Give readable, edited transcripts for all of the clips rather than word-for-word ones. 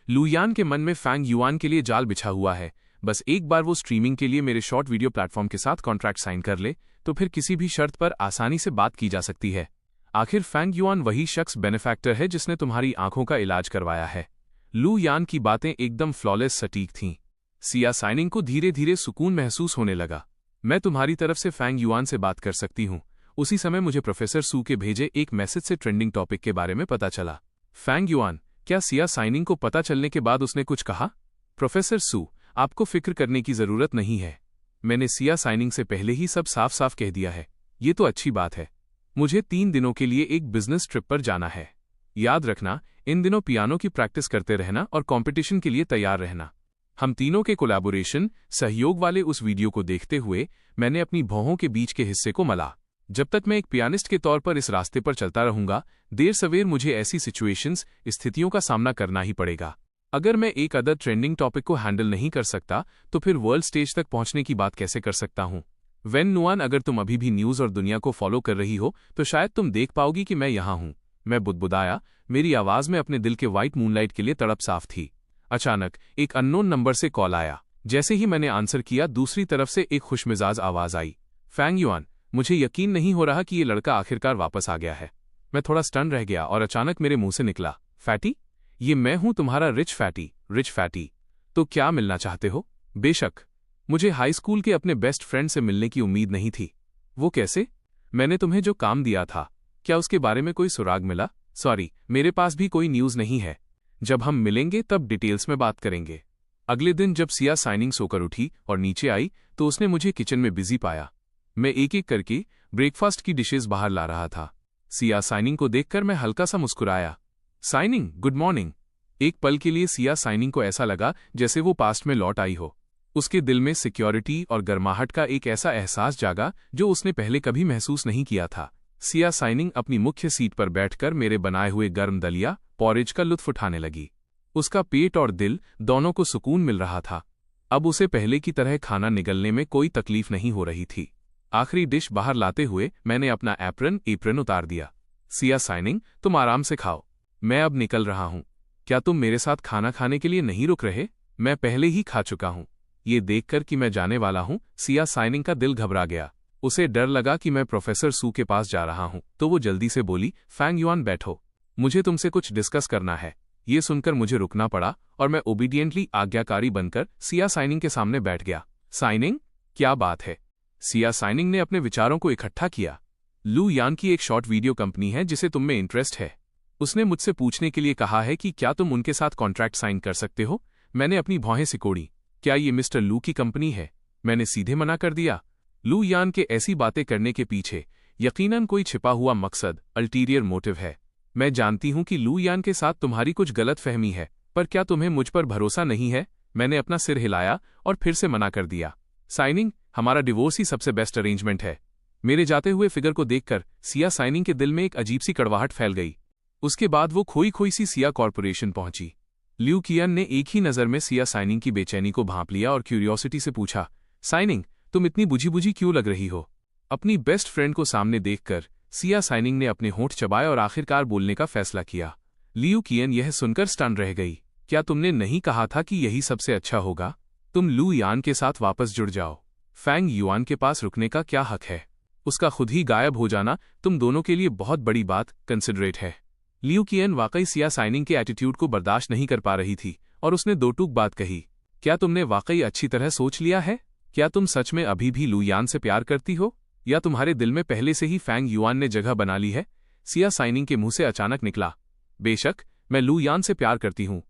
लुयान के मन में फैंग युआन के लिए जाल बिछा हुआ है। बस एक बार वो स्ट्रीमिंग के लिए मेरे शॉर्ट वीडियो प्लेटफॉर्म के साथ कॉन्ट्रैक्ट साइन कर ले तो फिर किसी भी शर्त पर आसानी से बात की जा सकती है। आखिर फैंग युआन वही शख्स बेनिफैक्टर है जिसने तुम्हारी आंखों का इलाज करवाया है। लू यान की बातें एकदम फ्लॉलेस सटीक थीं। सिया साइनिंग को धीरे धीरे सुकून महसूस होने लगा। मैं तुम्हारी तरफ से फैंग युआन से बात कर सकती हूँ। उसी समय मुझे प्रोफेसर सू के भेजे एक मैसेज से ट्रेंडिंग टॉपिक के बारे में पता चला। फैंग युआन, क्या सिया साइनिंग को पता चलने के बाद उसने कुछ कहा? प्रोफेसर सू, आपको फिक्र करने की जरूरत नहीं है। मैंने सिया साइनिंग से पहले ही सब साफ साफ कह दिया है। ये तो अच्छी बात है। मुझे 3 दिनों के लिए एक बिजनेस ट्रिप पर जाना है। याद रखना, इन दिनों पियानो की प्रैक्टिस करते रहना और कंपटीशन के लिए तैयार रहना। हम तीनों के कोलैबोरेशन सहयोग वाले उस वीडियो को देखते हुए मैंने अपनी भौहों के बीच के हिस्से को मला। जब तक मैं एक पियानिस्ट के तौर पर इस रास्ते पर चलता रहूंगा, देर सवेर मुझे ऐसी सिचुएशंस, स्थितियों का सामना करना ही पड़ेगा। अगर मैं एक अदर ट्रेंडिंग टॉपिक को हैंडल नहीं कर सकता तो फिर वर्ल्ड स्टेज तक पहुंचने की बात कैसे कर सकता हूं? वेन नुआन, अगर तुम अभी भी न्यूज और दुनिया को फॉलो कर रही हो तो शायद तुम देख पाओगी कि मैं यहां हूं। मैं बुदबुदाया। मेरी आवाज में अपने दिल के व्हाइट मूनलाइट के लिए तड़प साफ थी। अचानक एक अननोन नंबर से कॉल आया। जैसे ही मैंने आंसर किया, दूसरी तरफ से एक खुशमिजाज आवाज आई। फैंग युआन, मुझे यकीन नहीं हो रहा कि ये लड़का आखिरकार वापस आ गया है। मैं थोड़ा स्टन रह गया और अचानक मेरे मुंह से निकला, फैटी? ये मैं हूं, तुम्हारा रिच फैटी। तो क्या मिलना चाहते हो? बेशक। मुझे हाई स्कूल के अपने बेस्ट फ्रेंड से मिलने की उम्मीद नहीं थी। वो कैसे? मैंने तुम्हें जो काम दिया था, क्या उसके बारे में कोई सुराग मिला? सॉरी, मेरे पास भी कोई न्यूज नहीं है। जब हम मिलेंगे तब डिटेल्स में बात करेंगे। अगले दिन जब सिया साइनिंग सोकर उठी और नीचे आई तो उसने मुझे किचन में बिजी पाया। मैं एक एक करके ब्रेकफास्ट की डिशेस बाहर ला रहा था। सिया साइनिंग को देखकर मैं हल्का सा मुस्कुराया। Signing, good morning. एक पल के लिए सिया साइनिंग को ऐसा लगा जैसे वो पास्ट में लौट आई हो। उसके दिल में सिक्योरिटी और गर्माहट का एक ऐसा एहसास जागा जो उसने पहले कभी महसूस नहीं किया था। सिया साइनिंग अपनी मुख्य सीट पर बैठकर मेरे बनाए हुए गर्म दलिया पॉरेज का लुत्फ उठाने लगी। उसका पेट और दिल दोनों को सुकून मिल रहा था। अब उसे पहले की तरह खाना निगलने में कोई तकलीफ नहीं हो रही थी। आखिरी डिश बाहर लाते हुए मैंने अपना एप्रन उतार दिया। सिया साइनिंग, तुम आराम से खाओ, मैं अब निकल रहा हूं। क्या तुम मेरे साथ खाना खाने के लिए नहीं रुक रहे? मैं पहले ही खा चुका हूं। ये देखकर कि मैं जाने वाला हूं, सिया साइनिंग का दिल घबरा गया। उसे डर लगा कि मैं प्रोफेसर सू के पास जा रहा हूं, तो वो जल्दी से बोली, फैंग युआन बैठो, मुझे तुमसे कुछ डिस्कस करना है। ये सुनकर मुझे रुकना पड़ा और मैं ओबीडियंटली आज्ञाकारी बनकर सिया साइनिंग के सामने बैठ गया। साइनिंग, क्या बात है? सिया साइनिंग ने अपने विचारों को इकट्ठा किया। लू यान की एक शॉर्ट वीडियो कंपनी है जिसे तुम में इंटरेस्ट है। उसने मुझसे पूछने के लिए कहा है कि क्या तुम उनके साथ कॉन्ट्रैक्ट साइन कर सकते हो। मैंने अपनी भौहें सिकोड़ी। क्या ये मिस्टर लू की कंपनी है? मैंने सीधे मना कर दिया। लू यान के ऐसी बातें करने के पीछे यकीनन कोई छिपा हुआ मकसद, अल्टीरियर मोटिव है। मैं जानती हूं कि लू यान के साथ तुम्हारी कुछ गलत फहमी है, पर क्या तुम्हें मुझ पर भरोसा नहीं है? मैंने अपना सिर हिलाया और फिर से मना कर दिया। साइनिंग, हमारा डिवोर्स ही सबसे बेस्ट अरेंजमेंट है। मेरे जाते हुए फिगर को देखकर सिया साइनिंग के दिल में एक अजीब सी कड़वाहट फैल गई। उसके बाद वो खोई सी सिया कॉर्पोरेशन पहुंची। ल्यू कियन ने एक ही नज़र में सिया साइनिंग की बेचैनी को भांप लिया और क्यूरियोसिटी से पूछा, साइनिंग, तुम इतनी बुझी क्यों लग रही हो? अपनी बेस्ट फ्रेंड को सामने देखकर सिया साइनिंग ने अपने होंठ चबाए और आखिरकार बोलने का फैसला किया। ल्यू कियन यह सुनकर स्टन रह गई। क्या तुमने नहीं कहा था कि यही सबसे अच्छा होगा? तुम लू यान के साथ वापस जुड़ जाओ। फैंग युआन के पास रुकने का क्या हक है? उसका खुद ही गायब हो जाना तुम दोनों के लिए बहुत बड़ी बात, कंसिडरेट है। ल्यू कियन वाकई सिया साइनिंग के एटीट्यूड को बर्दाश्त नहीं कर पा रही थी और उसने दो टूक बात कही। क्या तुमने वाकई अच्छी तरह सोच लिया है? क्या तुम सच में अभी भी लू यान से प्यार करती हो, या तुम्हारे दिल में पहले से ही फैंग युआन ने जगह बना ली है? सिया साइनिंग के मुंह से अचानक निकला, बेशक मैं लू यान से प्यार करती हूं।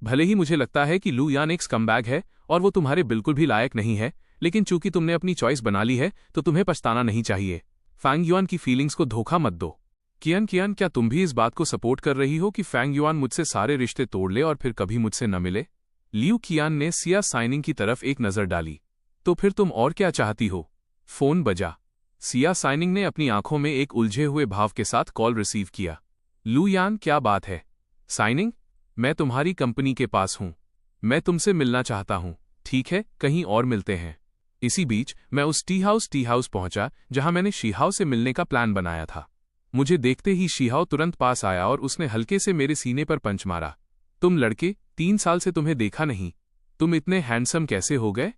भले ही मुझे लगता है कि लू यान एक स्कमबैग है और वो तुम्हारे बिल्कुल भी लायक नहीं है, लेकिन चूंकि तुमने अपनी चॉइस बना ली है तो तुम्हें पछताना नहीं चाहिए। फैंग युआन की फीलिंग्स को धोखा मत दो। कियन, क्या तुम भी इस बात को सपोर्ट कर रही हो कि फैंग युआन मुझसे सारे रिश्ते तोड़ ले और फिर कभी मुझसे न मिले? ल्यू कियन ने सिया साइनिंग की तरफ एक नजर डाली। तो फिर तुम और क्या चाहती हो? फोन बजा। सिया साइनिंग ने अपनी आंखों में एक उलझे हुए भाव के साथ कॉल रिसीव किया। लू यान, क्या बात है? साइनिंग, मैं तुम्हारी कंपनी के पास हूं। मैं तुमसे मिलना चाहता हूं। ठीक है, कहीं और मिलते हैं। इसी बीच मैं उस टी हाउस पहुंचा जहां मैंने शीहाओ से मिलने का प्लान बनाया था। मुझे देखते ही शीहाओ तुरंत पास आया और उसने हल्के से मेरे सीने पर पंच मारा। तुम लड़के, 3 साल से तुम्हें देखा नहीं। तुम इतने हैंडसम कैसे हो गए?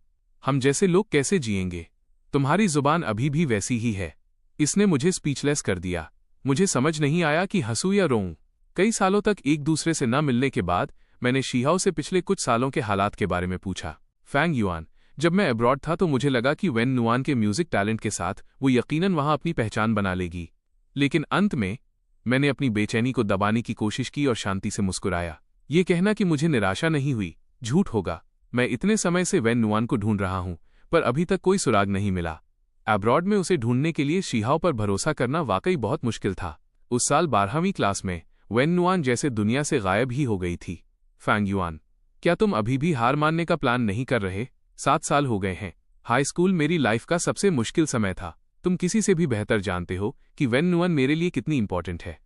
हम जैसे लोग कैसे जिएंगे? तुम्हारी जुबान अभी भी वैसी ही है। इसने मुझे स्पीचलेस कर दिया। मुझे समझ नहीं आया कि हंसूं या रोऊं। कई सालों तक एक दूसरे से न मिलने के बाद मैंने शीहाओ से पिछले कुछ सालों के हालात के बारे में पूछा। फैंग युआन, जब मैं अब्रॉड था तो मुझे लगा कि वेन नुआन के म्यूजिक टैलेंट के साथ वो यकीनन वहां अपनी पहचान बना लेगी। लेकिन अंत में मैंने अपनी बेचैनी को दबाने की कोशिश की और शांति से मुस्कुराया। ये कहना कि मुझे निराशा नहीं हुई झूठ होगा। मैं इतने समय से वेन नुआन को ढूंढ रहा हूं, पर अभी तक कोई सुराग नहीं मिला। अब्रॉड में उसे ढूंढने के लिए शीहाओ पर भरोसा करना वाकई बहुत मुश्किल था। उस साल 12वीं क्लास में वेन नुआन जैसे दुनिया से गायब ही हो गई थी। फैंग युआन, क्या तुम अभी भी हार मानने का प्लान नहीं कर रहे? 7 साल हो गए हैं। हाई स्कूल मेरी लाइफ का सबसे मुश्किल समय था। तुम किसी से भी बेहतर जानते हो कि वेन नुआन मेरे लिए कितनी इंपॉर्टेंट है।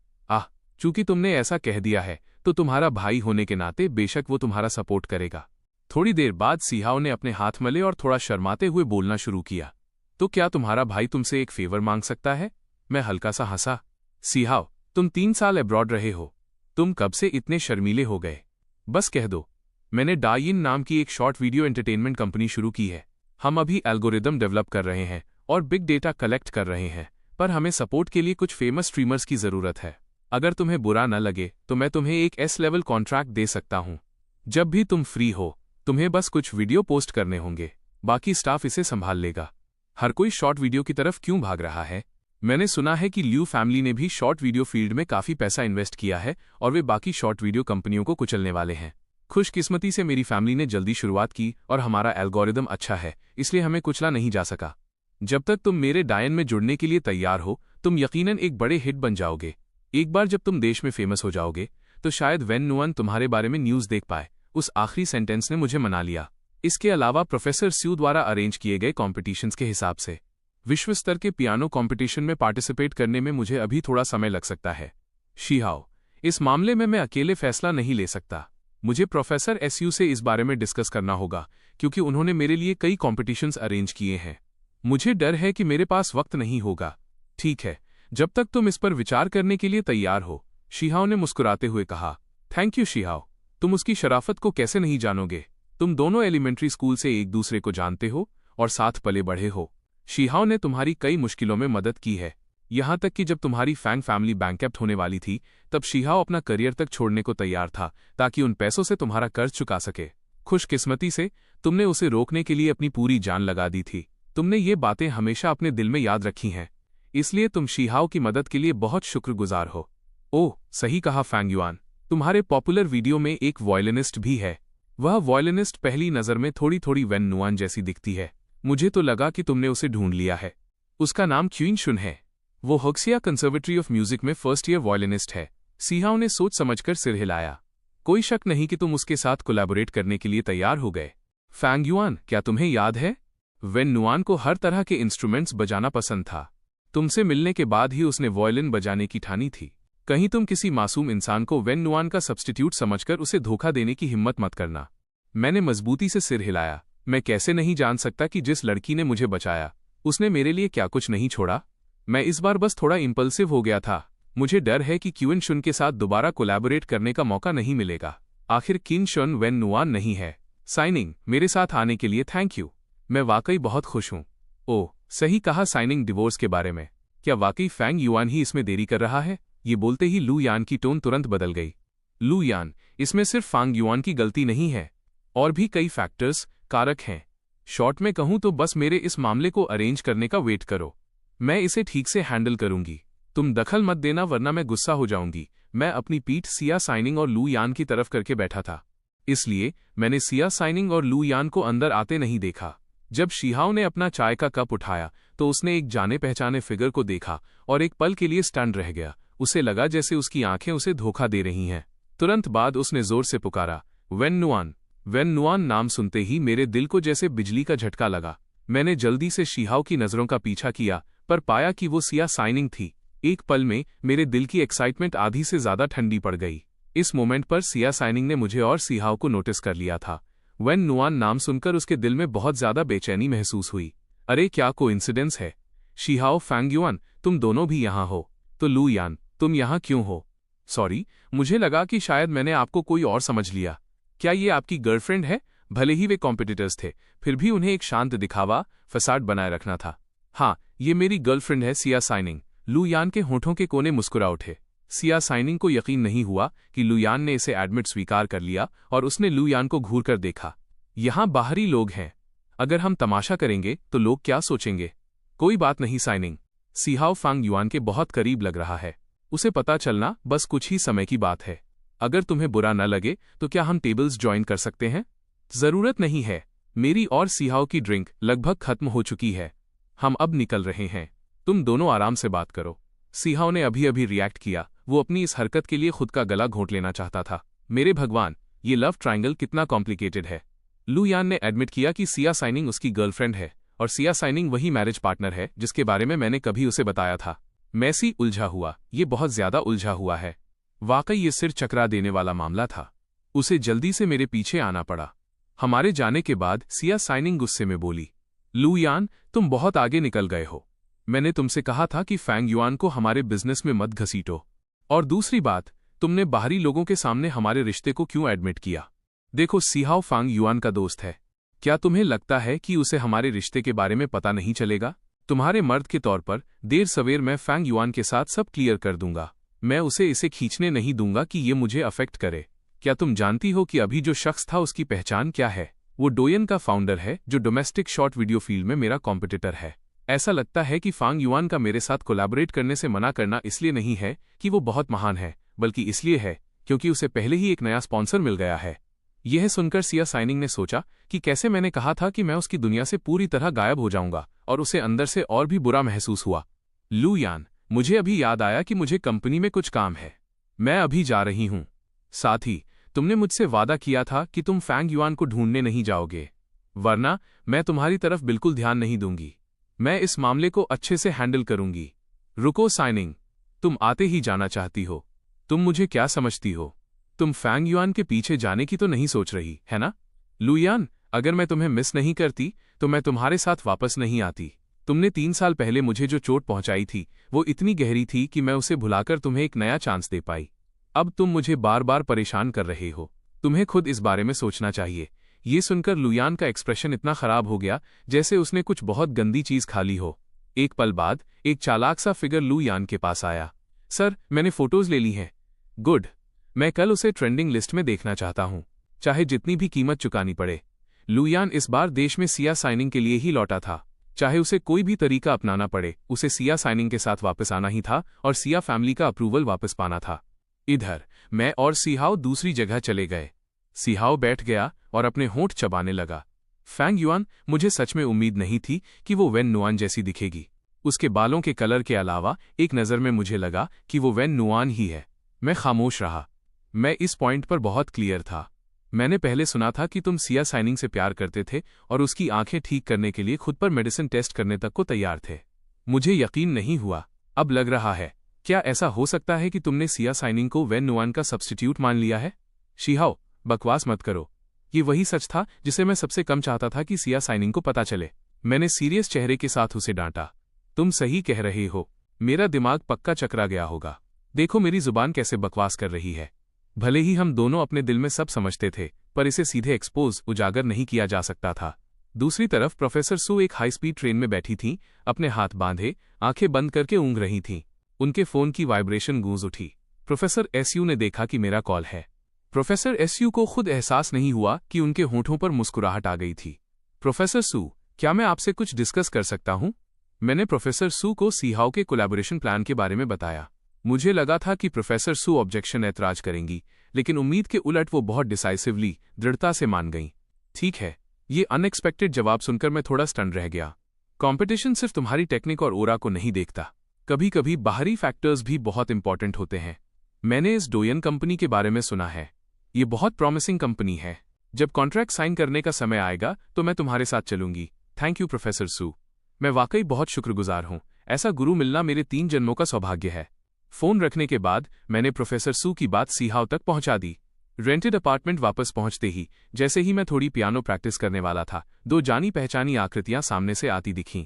चूंकि तुमने ऐसा कह दिया है तो तुम्हारा भाई होने के नाते बेशक वो तुम्हारा सपोर्ट करेगा। थोड़ी देर बाद शीहाओ ने अपने हाथ मले और थोड़ा शर्माते हुए बोलना शुरू किया। तो क्या तुम्हारा भाई तुमसे एक फेवर मांग सकता है? मैं हल्का सा हंसा। शीहाओ, तुम 3 साल अब्रॉड रहे हो। तुम कब से इतने शर्मीले हो गए? बस कह दो। मैंने डाइन नाम की एक शॉर्ट वीडियो एंटरटेनमेंट कंपनी शुरू की है। हम अभी एल्गोरिदम डेवलप कर रहे हैं और बिग डेटा कलेक्ट कर रहे हैं, पर हमें सपोर्ट के लिए कुछ फेमस स्ट्रीमर्स की जरूरत है। अगर तुम्हें बुरा न लगे तो मैं तुम्हें एक S लेवल कॉन्ट्रैक्ट दे सकता हूं। जब भी तुम फ्री हो तुम्हें बस कुछ वीडियो पोस्ट करने होंगे, बाकी स्टाफ इसे संभाल लेगा। हर कोई शॉर्ट वीडियो की तरफ क्यों भाग रहा है? मैंने सुना है कि ल्यू फैमिली ने भी शॉर्ट वीडियो फील्ड में काफी पैसा इन्वेस्ट किया है और वे बाकी शॉर्ट वीडियो कंपनियों को कुचलने वाले हैं। खुशकिस्मती से मेरी फैमिली ने जल्दी शुरुआत की और हमारा एल्गोरिदम अच्छा है, इसलिए हमें कुचला नहीं जा सका। जब तक तुम मेरे डायन में जुड़ने के लिए तैयार हो तुम यकीनन एक बड़े हिट बन जाओगे। एक बार जब तुम देश में फेमस हो जाओगे तो शायद वेन नुआन तुम्हारे बारे में न्यूज़ देख पाए। उस आखिरी सेंटेंस ने मुझे मना लिया। इसके अलावा प्रोफेसर स्यू द्वारा अरेंज किए गए कॉम्पिटिशन्स के हिसाब से विश्व स्तर के पियानो कॉम्पिटिशन में पार्टिसिपेट करने में मुझे अभी थोड़ा समय लग सकता है। शीहाओ, इस मामले में मैं अकेले फैसला नहीं ले सकता। मुझे प्रोफेसर एसयू से इस बारे में डिस्कस करना होगा क्योंकि उन्होंने मेरे लिए कई कॉम्पिटिशन्स अरेंज किए हैं। मुझे डर है कि मेरे पास वक्त नहीं होगा। ठीक है, जब तक तुम इस पर विचार करने के लिए तैयार हो, शीहाओ ने मुस्कुराते हुए कहा। थैंक यू शीहाओ, तुम उसकी शराफत को कैसे नहीं जानोगे? तुम दोनों एलिमेंट्री स्कूल से एक दूसरे को जानते हो और साथ पले बढ़े हो। शीहाओ ने तुम्हारी कई मुश्किलों में मदद की है, यहां तक कि जब तुम्हारी फैंग फैमिली बैंकरप्ट होने वाली थी तब शीहाओ अपना करियर तक छोड़ने को तैयार था ताकि उन पैसों से तुम्हारा कर्ज चुका सके। खुशकिस्मती से तुमने उसे रोकने के लिए अपनी पूरी जान लगा दी थी। तुमने ये बातें हमेशा अपने दिल में याद रखी हैं, इसलिए तुम शीहाओ की मदद के लिए बहुत शुक्रगुजार हो। ओह, सही कहा फैंग युआन, तुम्हारे पॉपुलर वीडियो में एक वॉयलिनिस्ट भी है। वह वॉयलिनिस्ट पहली नज़र में थोड़ी थोड़ी वेन नुआन जैसी दिखती है। मुझे तो लगा कि तुमने उसे ढूंढ लिया है। उसका नाम क्वीन शुन है। वो होक्सिया कंसर्वेटरी ऑफ म्यूजिक में फर्स्ट ईयर वॉयलिनिस्ट है। शीहाओ ने सोच समझकर सिर हिलाया। कोई शक नहीं कि तुम उसके साथ कोलैबोरेट करने के लिए तैयार हो गए। फैंग युआन, क्या तुम्हें याद है? वेन नुआन को हर तरह के इंस्ट्रूमेंट्स बजाना पसंद था। तुमसे मिलने के बाद ही उसने वॉयलिन बजाने की ठानी थी। कहीं तुम किसी मासूम इंसान को वेन नुआन का सब्स्टिट्यूट समझकर उसे धोखा देने की हिम्मत मत करना। मैंने मजबूती से सिर हिलाया। मैं कैसे नहीं जान सकता कि जिस लड़की ने मुझे बचाया उसने मेरे लिए क्या कुछ नहीं छोड़ा। मैं इस बार बस थोड़ा इंपल्सिव हो गया था। मुझे डर है कि क्वीन शुन के साथ दोबारा कोलैबोरेट करने का मौका नहीं मिलेगा। आखिर क्वीन शुन वेन नुआन नहीं है। साइनिंग, मेरे साथ आने के लिए थैंक यू। मैं वाकई बहुत खुश हूँ। ओह, सही कहा। साइनिंग डिवोर्स के बारे में क्या वाकई फैंग युआन ही इसमें देरी कर रहा है? ये बोलते ही लू यान की टोन तुरंत बदल गई। लू यान, इसमें सिर्फ फैंग युआन की गलती नहीं है, और भी कई फैक्टर्स कारक हैं। शॉर्ट में कहूं तो बस मेरे इस मामले को अरेंज करने का वेट करो। मैं इसे ठीक से हैंडल करूंगी। तुम दखल मत देना वरना मैं गुस्सा हो जाऊंगी। मैं अपनी पीठ सिया साइनिंग और लू यान की तरफ करके बैठा था, इसलिए मैंने सिया साइनिंग और लू यान को अंदर आते नहीं देखा। जब शीहाओ ने अपना चाय का कप उठाया तो उसने एक जाने पहचाने फिगर को देखा और एक पल के लिए स्टन रह गया। उसे लगा जैसे उसकी आंखें उसे धोखा दे रही हैं। तुरंत बाद उसने जोर से पुकारा, वेन नुआन। वेन नुआन नाम सुनते ही मेरे दिल को जैसे बिजली का झटका लगा। मैंने जल्दी से शीहाओ की नजरों का पीछा किया पर पाया कि वो सिया साइनिंग थी। एक पल में मेरे दिल की एक्साइटमेंट आधी से ज्यादा ठंडी पड़ गई। इस मोमेंट पर सिया साइनिंग ने मुझे और शीहाओ को नोटिस कर लिया था। वेन नुआन नाम सुनकर उसके दिल में बहुत ज्यादा बेचैनी महसूस हुई। अरे क्या कोइंसिडेंस है। शीहाओ, फैंग युआन, तुम दोनों भी यहाँ हो। तो लू यान, तुम यहाँ क्यों हो? सॉरी, मुझे लगा कि शायद मैंने आपको कोई और समझ लिया। क्या ये आपकी गर्लफ्रेंड है? भले ही वे कॉम्पिटिटर्स थे, फिर भी उन्हें एक शांत दिखावा, फसाड बनाए रखना था। हाँ, ये मेरी गर्लफ्रेंड है, सिया साइनिंग। लू यान के होठों के कोने मुस्कुरा उठे। सिया साइनिंग को यकीन नहीं हुआ कि लू यान ने इसे एडमिट स्वीकार कर लिया और उसने लू यान को घूर कर देखा। यहाँ बाहरी लोग हैं, अगर हम तमाशा करेंगे तो लोग क्या सोचेंगे? कोई बात नहीं साइनिंग, सिहाओ फांग युआन के बहुत करीब लग रहा है। उसे पता चलना बस कुछ ही समय की बात है। अगर तुम्हें बुरा न लगे तो क्या हम टेबल्स ज्वाइन कर सकते हैं? जरूरत नहीं है, मेरी और सिहाओ की ड्रिंक लगभग खत्म हो चुकी है। हम अब निकल रहे हैं, तुम दोनों आराम से बात करो। सिहाओ ने अभी अभी रिएक्ट किया, वो अपनी इस हरकत के लिए खुद का गला घोंट लेना चाहता था। मेरे भगवान, ये लव ट्रायंगल कितना कॉम्प्लिकेटेड है। लू यान ने एडमिट किया कि सिया साइनिंग उसकी गर्लफ्रेंड है और सिया साइनिंग वही मैरिज पार्टनर है जिसके बारे में मैंने कभी उसे बताया था। मैसी उलझा हुआ, ये बहुत ज्यादा उलझा हुआ है। वाकई ये सिर चकरा देने वाला मामला था। उसे जल्दी से मेरे पीछे आना पड़ा। हमारे जाने के बाद सिया साइनिंग गुस्से में बोली, लू यान, तुम बहुत आगे निकल गए हो। मैंने तुमसे कहा था कि फैंग युआन को हमारे बिजनेस में मत घसीटो। और दूसरी बात, तुमने बाहरी लोगों के सामने हमारे रिश्ते को क्यों एडमिट किया? देखो, सिहाओ फांग युआन का दोस्त है। क्या तुम्हें लगता है कि उसे हमारे रिश्ते के बारे में पता नहीं चलेगा? तुम्हारे मर्द के तौर पर देर सवेर मैं फैंग युआन के साथ सब क्लियर कर दूंगा। मैं उसे इसे खींचने नहीं दूंगा कि ये मुझे अफेक्ट करे। क्या तुम जानती हो कि अभी जो शख्स था उसकी पहचान क्या है? वो डोयन का फाउंडर है जो डोमेस्टिक शॉर्ट वीडियो फील्ड में मेरा कॉम्पिटिटर है। ऐसा लगता है कि फांग युआन का मेरे साथ कोलैबोरेट करने से मना करना इसलिए नहीं है कि वो बहुत महान है, बल्कि इसलिए है क्योंकि उसे पहले ही एक नया स्पॉन्सर मिल गया है। यह सुनकर सिया साइनिंग ने सोचा कि कैसे मैंने कहा था कि मैं उसकी दुनिया से पूरी तरह गायब हो जाऊंगा, और उसे अंदर से और भी बुरा महसूस हुआ। लू यान, मुझे अभी याद आया कि मुझे कंपनी में कुछ काम है। मैं अभी जा रही हूं। साथ ही तुमने मुझसे वादा किया था कि तुम फैंग युआन को ढूंढने नहीं जाओगे, वरना मैं तुम्हारी तरफ बिल्कुल ध्यान नहीं दूंगी। मैं इस मामले को अच्छे से हैंडल करूंगी। रुको साइनिंग, तुम आते ही जाना चाहती हो। तुम मुझे क्या समझती हो? तुम फैंग युआन के पीछे जाने की तो नहीं सोच रही, है ना? लू यान, अगर मैं तुम्हें मिस नहीं करती तो मैं तुम्हारे साथ वापस नहीं आती। तुमने 3 साल पहले मुझे जो चोट पहुंचाई थी वो इतनी गहरी थी कि मैं उसे भुलाकर तुम्हें एक नया चांस दे पाई। अब तुम मुझे बार बार परेशान कर रहे हो। तुम्हें खुद इस बारे में सोचना चाहिए। ये सुनकर लू यान का एक्सप्रेशन इतना खराब हो गया जैसे उसने कुछ बहुत गंदी चीज खा ली हो। एक पल बाद एक चालाक सा फिगर लू यान के पास आया। सर, मैंने फोटोज ले ली हैं। गुड, मैं कल उसे ट्रेंडिंग लिस्ट में देखना चाहता हूं, चाहे जितनी भी कीमत चुकानी पड़े। लू यान इस बार देश में सिया साइनिंग के लिए ही लौटा था। चाहे उसे कोई भी तरीका अपनाना पड़े, उसे सिया साइनिंग के साथ वापस आना ही था और सिया फैमिली का अप्रूवल वापस पाना था। इधर मैं और सिहाओ दूसरी जगह चले गए। सिहाओ बैठ गया और अपने होंठ चबाने लगा। फैंग युआन, मुझे सच में उम्मीद नहीं थी कि वो वेन नुआन जैसी दिखेगी। उसके बालों के कलर के अलावा एक नज़र में मुझे लगा कि वो वेन नुआन ही है। मैं खामोश रहा। मैं इस पॉइंट पर बहुत क्लियर था। मैंने पहले सुना था कि तुम सिया साइनिंग से प्यार करते थे और उसकी आंखें ठीक करने के लिए खुद पर मेडिसिन टेस्ट करने तक को तैयार थे। मुझे यकीन नहीं हुआ। अब लग रहा है, क्या ऐसा हो सकता है कि तुमने सिया साइनिंग को वेन नुआन का सब्स्टिट्यूट मान लिया है? शिहाओ, बकवास मत करो। ये वही सच था जिसे मैं सबसे कम चाहता था कि सिया साइनिंग को पता चले। मैंने सीरियस चेहरे के साथ उसे डांटा। तुम सही कह रहे हो, मेरा दिमाग पक्का चकरा गया होगा। देखो मेरी जुबान कैसे बकवास कर रही है। भले ही हम दोनों अपने दिल में सब समझते थे, पर इसे सीधे उजागर नहीं किया जा सकता था। दूसरी तरफ प्रोफेसर सू एक हाई स्पीड ट्रेन में बैठी थीं, अपने हाथ बांधे, आंखें बंद करके ऊँघ रही थीं। उनके फोन की वाइब्रेशन गूंज उठी। प्रोफेसर एसयू ने देखा कि मेरा कॉल है। प्रोफेसर एसयू को खुद एहसास नहीं हुआ कि उनके होठों पर मुस्कुराहट आ गई थी। प्रोफेसर सू, क्या मैं आपसे कुछ डिस्कस कर सकता हूं? मैंने प्रोफेसर सू को सिहाओ के कोलैबोरेशन प्लान के बारे में बताया। मुझे लगा था कि प्रोफेसर सू ऑब्जेक्शन ऐतराज करेंगी, लेकिन उम्मीद के उलट वो बहुत डिसाइसिवली, दृढ़ता से मान गईं। ठीक है। ये अनएक्सपेक्टेड जवाब सुनकर मैं थोड़ा स्टन रह गया। कंपटीशन सिर्फ तुम्हारी टेक्निक और ओरा को नहीं देखता, कभी कभी बाहरी फैक्टर्स भी बहुत इंपॉर्टेंट होते हैं। मैंने इस डोयन कंपनी के बारे में सुना है। ये बहुत प्रॉमिसिंग कंपनी है। जब कॉन्ट्रैक्ट साइन करने का समय आएगा तो मैं तुम्हारे साथ चलूंगी। थैंक यू प्रोफेसर सू। मैं वाकई बहुत शुक्रगुजार हूं। ऐसा गुरु मिलना मेरे 3 जन्मों का सौभाग्य है। फोन रखने के बाद मैंने प्रोफेसर सू की बात सिहाओ तक पहुंचा दी। रेंटेड अपार्टमेंट वापस पहुंचते ही, जैसे ही मैं थोड़ी पियानो प्रैक्टिस करने वाला था, 2 जानी पहचानी आकृतियां सामने से आती दिखीं।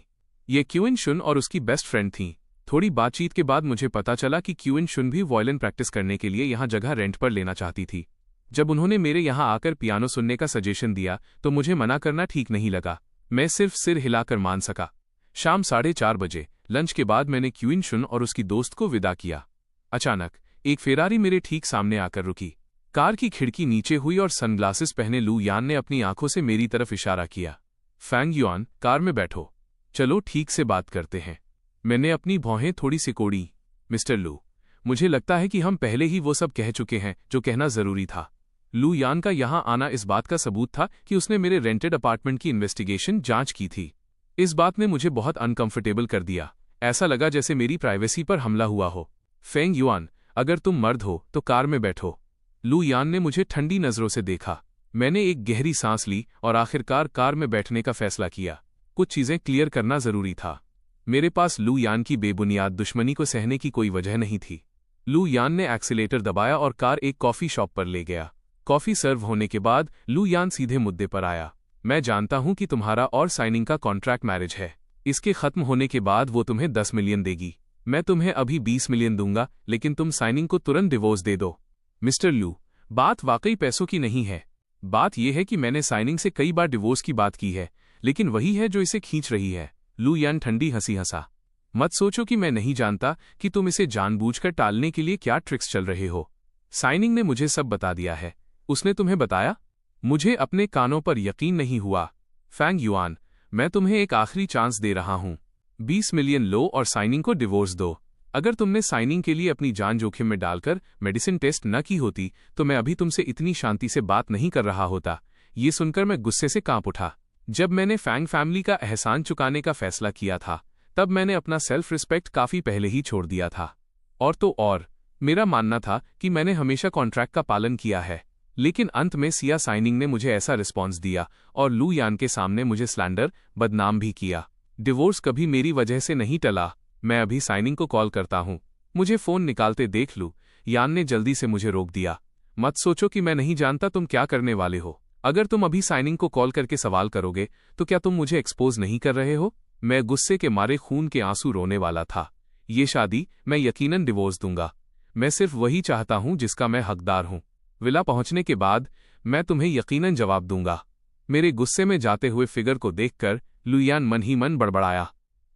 ये क्यूइन शुन और उसकी बेस्ट फ्रेंड थीं। थोड़ी बातचीत के बाद मुझे पता चला कि क्यूइन शुन भी वॉयलिन प्रैक्टिस करने के लिए यहां जगह रेंट पर लेना चाहती थी। जब उन्होंने मेरे यहाँ आकर पियानो सुनने का सजेशन दिया तो मुझे मना करना ठीक नहीं लगा। मैं सिर्फ सिर हिलाकर मान सका। शाम 4:30 बजे लंच के बाद मैंने क्वीन शुन और उसकी दोस्त को विदा किया। अचानक एक फेरारी मेरे ठीक सामने आकर रुकी। कार की खिड़की नीचे हुई और सनग्लासेस पहने लू यान ने अपनी आंखों से मेरी तरफ इशारा किया। फैंग युआन, कार में बैठो, चलो ठीक से बात करते हैं। मैंने अपनी भौहें थोड़ी सिकोड़ी। मिस्टर लू, मुझे लगता है कि हम पहले ही वो सब कह चुके हैं जो कहना जरूरी था। लू यान का यहां आना इस बात का सबूत था कि उसने मेरे रेंटेड अपार्टमेंट की इन्वेस्टिगेशन जांच की थी। इस बात ने मुझे बहुत अनकंफर्टेबल कर दिया। ऐसा लगा जैसे मेरी प्राइवेसी पर हमला हुआ हो। फेंग युआन, अगर तुम मर्द हो तो कार में बैठो। लू यान ने मुझे ठंडी नजरों से देखा। मैंने एक गहरी सांस ली और आखिरकार कार में बैठने का फैसला किया। कुछ चीजें क्लियर करना जरूरी था। मेरे पास लू यान की बेबुनियाद दुश्मनी को सहने की कोई वजह नहीं थी। लू यान ने एक्सीलेटर दबाया और कार एक कॉफी शॉप पर ले गया। कॉफी सर्व होने के बाद लू यान सीधे मुद्दे पर आया। मैं जानता हूं कि तुम्हारा और साइनिंग का कॉन्ट्रैक्ट मैरिज है। इसके खत्म होने के बाद वो तुम्हें 10 मिलियन देगी। मैं तुम्हें अभी 20 मिलियन दूंगा, लेकिन तुम साइनिंग को तुरंत डिवोर्स दे दो। मिस्टर लू, बात वाकई पैसों की नहीं है। बात यह है कि मैंने साइनिंग से कई बार डिवोर्स की बात की है, लेकिन वही है जो इसे खींच रही है। लू यान ठंडी हंसी हंसा। मत सोचो कि मैं नहीं जानता कि तुम इसे जानबूझकर टालने के लिए क्या ट्रिक्स चल रहे हो। साइनिंग ने मुझे सब बता दिया है। उसने तुम्हें बताया? मुझे अपने कानों पर यकीन नहीं हुआ। फैंग युआन, मैं तुम्हें एक आखिरी चांस दे रहा हूं। 20 मिलियन लो और साइनिंग को डिवोर्स दो। अगर तुमने साइनिंग के लिए अपनी जान जोखिम में डालकर मेडिसिन टेस्ट न की होती तो मैं अभी तुमसे इतनी शांति से बात नहीं कर रहा होता। ये सुनकर मैं गुस्से से कांप उठा। जब मैंने फैंग फैमिली का एहसान चुकाने का फैसला किया था तब मैंने अपना सेल्फ रिस्पेक्ट काफी पहले ही छोड़ दिया था। और तो और, मेरा मानना था कि मैंने हमेशा कॉन्ट्रैक्ट का पालन किया है। लेकिन अंत में सिया साइनिंग ने मुझे ऐसा रिस्पॉन्स दिया और लू यान के सामने मुझे स्लैंडर, बदनाम भी किया। डिवोर्स कभी मेरी वजह से नहीं टला। मैं अभी साइनिंग को कॉल करता हूं। मुझे फोन निकालते देख लू यान ने जल्दी से मुझे रोक दिया। मत सोचो कि मैं नहीं जानता तुम क्या करने वाले हो। अगर तुम अभी साइनिंग को कॉल करके सवाल करोगे तो क्या तुम मुझे एक्सपोज नहीं कर रहे हो? मैं गुस्से के मारे खून के आंसू रोने वाला था। ये शादी मैं यकीनन डिवोर्स दूंगा। मैं सिर्फ वही चाहता हूं जिसका मैं हकदार हूं। विला पहुंचने के बाद मैं तुम्हें यकीनन जवाब दूंगा। मेरे गुस्से में जाते हुए फिगर को देखकर लू यान मन ही मन बड़बड़ाया।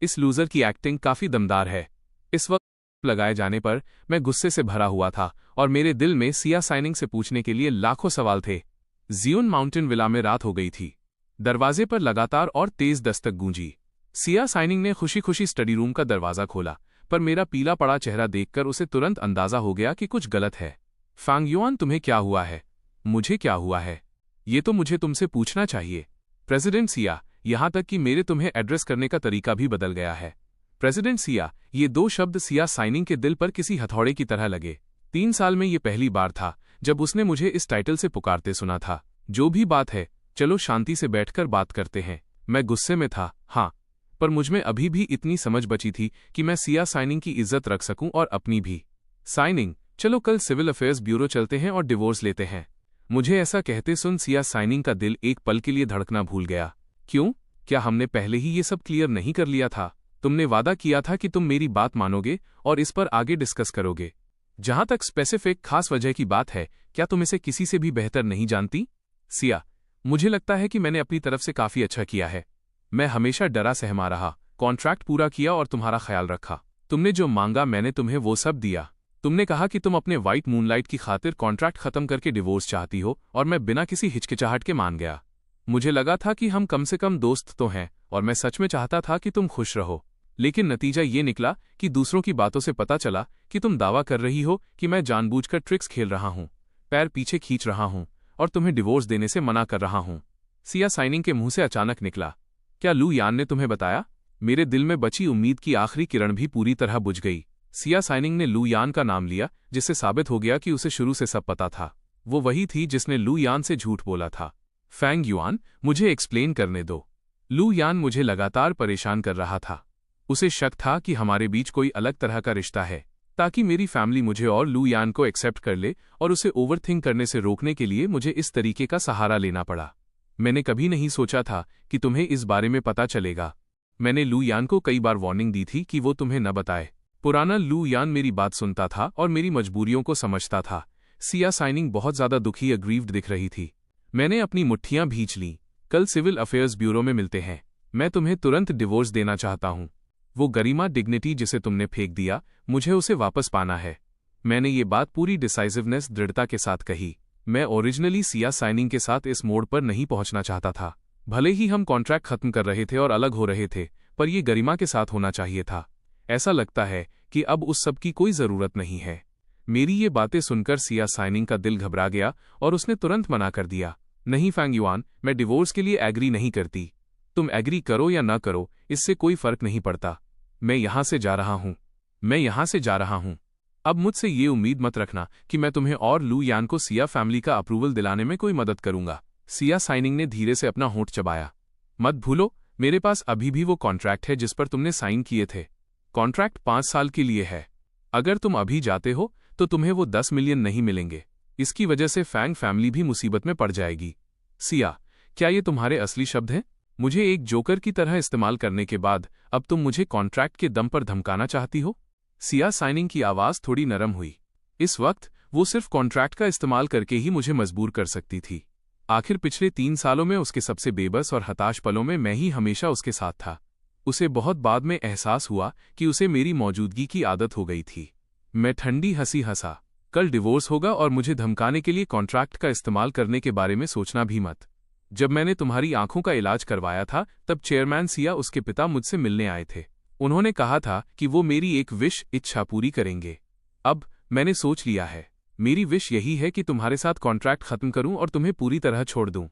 इस लूजर की एक्टिंग काफी दमदार है। इस वक्त लगाए जाने पर मैं गुस्से से भरा हुआ था और मेरे दिल में सिया साइनिंग से पूछने के लिए लाखों सवाल थे। जियोन माउंटेन विला में रात हो गई थी। दरवाजे पर लगातार और तेज दस्तक गूंजी। सिया साइनिंग ने खुशी खुशी स्टडी रूम का दरवाजा खोला, पर मेरा पीला पड़ा चेहरा देखकर उसे तुरंत अंदाजा हो गया कि कुछ गलत है। फैंग युआन, तुम्हें क्या हुआ है? मुझे क्या हुआ है ये तो मुझे तुमसे पूछना चाहिए। प्रेसिडेंट सिया, यहां तक कि मेरे तुम्हें एड्रेस करने का तरीका भी बदल गया है। प्रेसिडेंट सिया, ये दो शब्द सिया साइनिंग के दिल पर किसी हथौड़े की तरह लगे। 3 साल में ये पहली बार था जब उसने मुझे इस टाइटल से पुकारते सुना था। जो भी बात है, चलो शांति से बैठकर बात करते हैं। मैं गुस्से में था, हाँ, पर मुझमें अभी भी इतनी समझ बची थी कि मैं सिया साइनिंग की इज्जत रख सकूं और अपनी भी। साइनिंग, चलो कल सिविल अफेयर्स ब्यूरो चलते हैं और डिवोर्स लेते हैं। मुझे ऐसा कहते सुन सिया साइनिंग का दिल एक पल के लिए धड़कना भूल गया। क्यों? क्या हमने पहले ही ये सब क्लियर नहीं कर लिया था? तुमने वादा किया था कि तुम मेरी बात मानोगे और इस पर आगे डिस्कस करोगे। जहां तक स्पेसिफिक खास वजह की बात है, क्या तुम इसे किसी से भी बेहतर नहीं जानती? सिया, मुझे लगता है कि मैंने अपनी तरफ से काफी अच्छा किया है। मैं हमेशा डरा सहमा रहा, कॉन्ट्रैक्ट पूरा किया और तुम्हारा ख्याल रखा। तुमने जो मांगा मैंने तुम्हें वो सब दिया। तुमने कहा कि तुम अपने व्हाइट मूनलाइट की खातिर कॉन्ट्रैक्ट खत्म करके डिवोर्स चाहती हो और मैं बिना किसी हिचकिचाहट के मान गया। मुझे लगा था कि हम कम से कम दोस्त तो हैं और मैं सच में चाहता था कि तुम खुश रहो। लेकिन नतीजा ये निकला कि दूसरों की बातों से पता चला कि तुम दावा कर रही हो कि मैं जानबूझकर ट्रिक्स खेल रहा हूं, पैर पीछे खींच रहा हूं और तुम्हें डिवोर्स देने से मना कर रहा हूं। सिया साइनिंग के मुंह से अचानक निकला, क्या लू यान ने तुम्हें बताया? मेरे दिल में बची उम्मीद की आखिरी किरण भी पूरी तरह बुझ गई। सिया साइनिंग ने लू यान का नाम लिया, जिससे साबित हो गया कि उसे शुरू से सब पता था। वो वही थी जिसने लू यान से झूठ बोला था। फैंग युआन, मुझे एक्सप्लेन करने दो। लू यान मुझे लगातार परेशान कर रहा था। उसे शक था कि हमारे बीच कोई अलग तरह का रिश्ता है, ताकि मेरी फैमिली मुझे और लू यान को एक्सेप्ट कर ले, और उसे ओवरथिंक करने से रोकने के लिए मुझे इस तरीके का सहारा लेना पड़ा। मैंने कभी नहीं सोचा था कि तुम्हें इस बारे में पता चलेगा। मैंने लू यान को कई बार वार्निंग दी थी कि वो तुम्हें न बताए। पुराना लू यान मेरी बात सुनता था और मेरी मजबूरियों को समझता था। सिया साइनिंग बहुत ज्यादा दुखी अग्रीव्ड दिख रही थी। मैंने अपनी मुट्ठियां भींच लीं। कल सिविल अफेयर्स ब्यूरो में मिलते हैं। मैं तुम्हें तुरंत डिवोर्स देना चाहता हूं। वो गरिमा डिग्निटी जिसे तुमने फेंक दिया, मुझे उसे वापस पाना है। मैंने ये बात पूरी डिसाइसिवनेस दृढ़ता के साथ कही। मैं ओरिजिनली सिया साइनिंग के साथ इस मोड़ पर नहीं पहुंचना चाहता था। भले ही हम कॉन्ट्रैक्ट खत्म कर रहे थे और अलग हो रहे थे, पर यह गरिमा के साथ होना चाहिए था। ऐसा लगता है कि अब उस सब की कोई जरूरत नहीं है। मेरी ये बातें सुनकर सिया साइनिंग का दिल घबरा गया और उसने तुरंत मना कर दिया। नहीं फैंग युआन, मैं डिवोर्स के लिए एग्री नहीं करती। तुम एग्री करो या ना करो, इससे कोई फर्क नहीं पड़ता। मैं यहां से जा रहा हूं। अब मुझसे ये उम्मीद मत रखना कि मैं तुम्हें और लू यान को सिया फैमिली का अप्रूवल दिलाने में कोई मदद करूंगा। सिया साइनिंग ने धीरे से अपना होंठ चबाया। मत भूलो, मेरे पास अभी भी वो कॉन्ट्रैक्ट है जिस पर तुमने साइन किए थे। कॉन्ट्रैक्ट 5 साल के लिए है। अगर तुम अभी जाते हो तो तुम्हें वो 10 मिलियन नहीं मिलेंगे। इसकी वजह से फैंग फैमिली भी मुसीबत में पड़ जाएगी। सिया, क्या ये तुम्हारे असली शब्द हैं? मुझे एक जोकर की तरह इस्तेमाल करने के बाद अब तुम मुझे कॉन्ट्रैक्ट के दम पर धमकाना चाहती हो? सिया साइनिंग की आवाज थोड़ी नरम हुई। इस वक्त वो सिर्फ कॉन्ट्रैक्ट का इस्तेमाल करके ही मुझे मजबूर कर सकती थी। आखिर पिछले 3 सालों में उसके सबसे बेबस और हताश पलों में मैं ही हमेशा उसके साथ था। उसे बहुत बाद में एहसास हुआ कि उसे मेरी मौजूदगी की आदत हो गई थी। मैं ठंडी हंसी हंसा। कल डिवोर्स होगा और मुझे धमकाने के लिए कॉन्ट्रैक्ट का इस्तेमाल करने के बारे में सोचना भी मत। जब मैंने तुम्हारी आंखों का इलाज करवाया था तब चेयरमैन सिया उसके पिता मुझसे मिलने आए थे। उन्होंने कहा था कि वो मेरी एक इच्छा पूरी करेंगे। अब मैंने सोच लिया है। मेरी विश यही है कि तुम्हारे साथ कॉन्ट्रैक्ट खत्म करूं और तुम्हें पूरी तरह छोड़ दूं।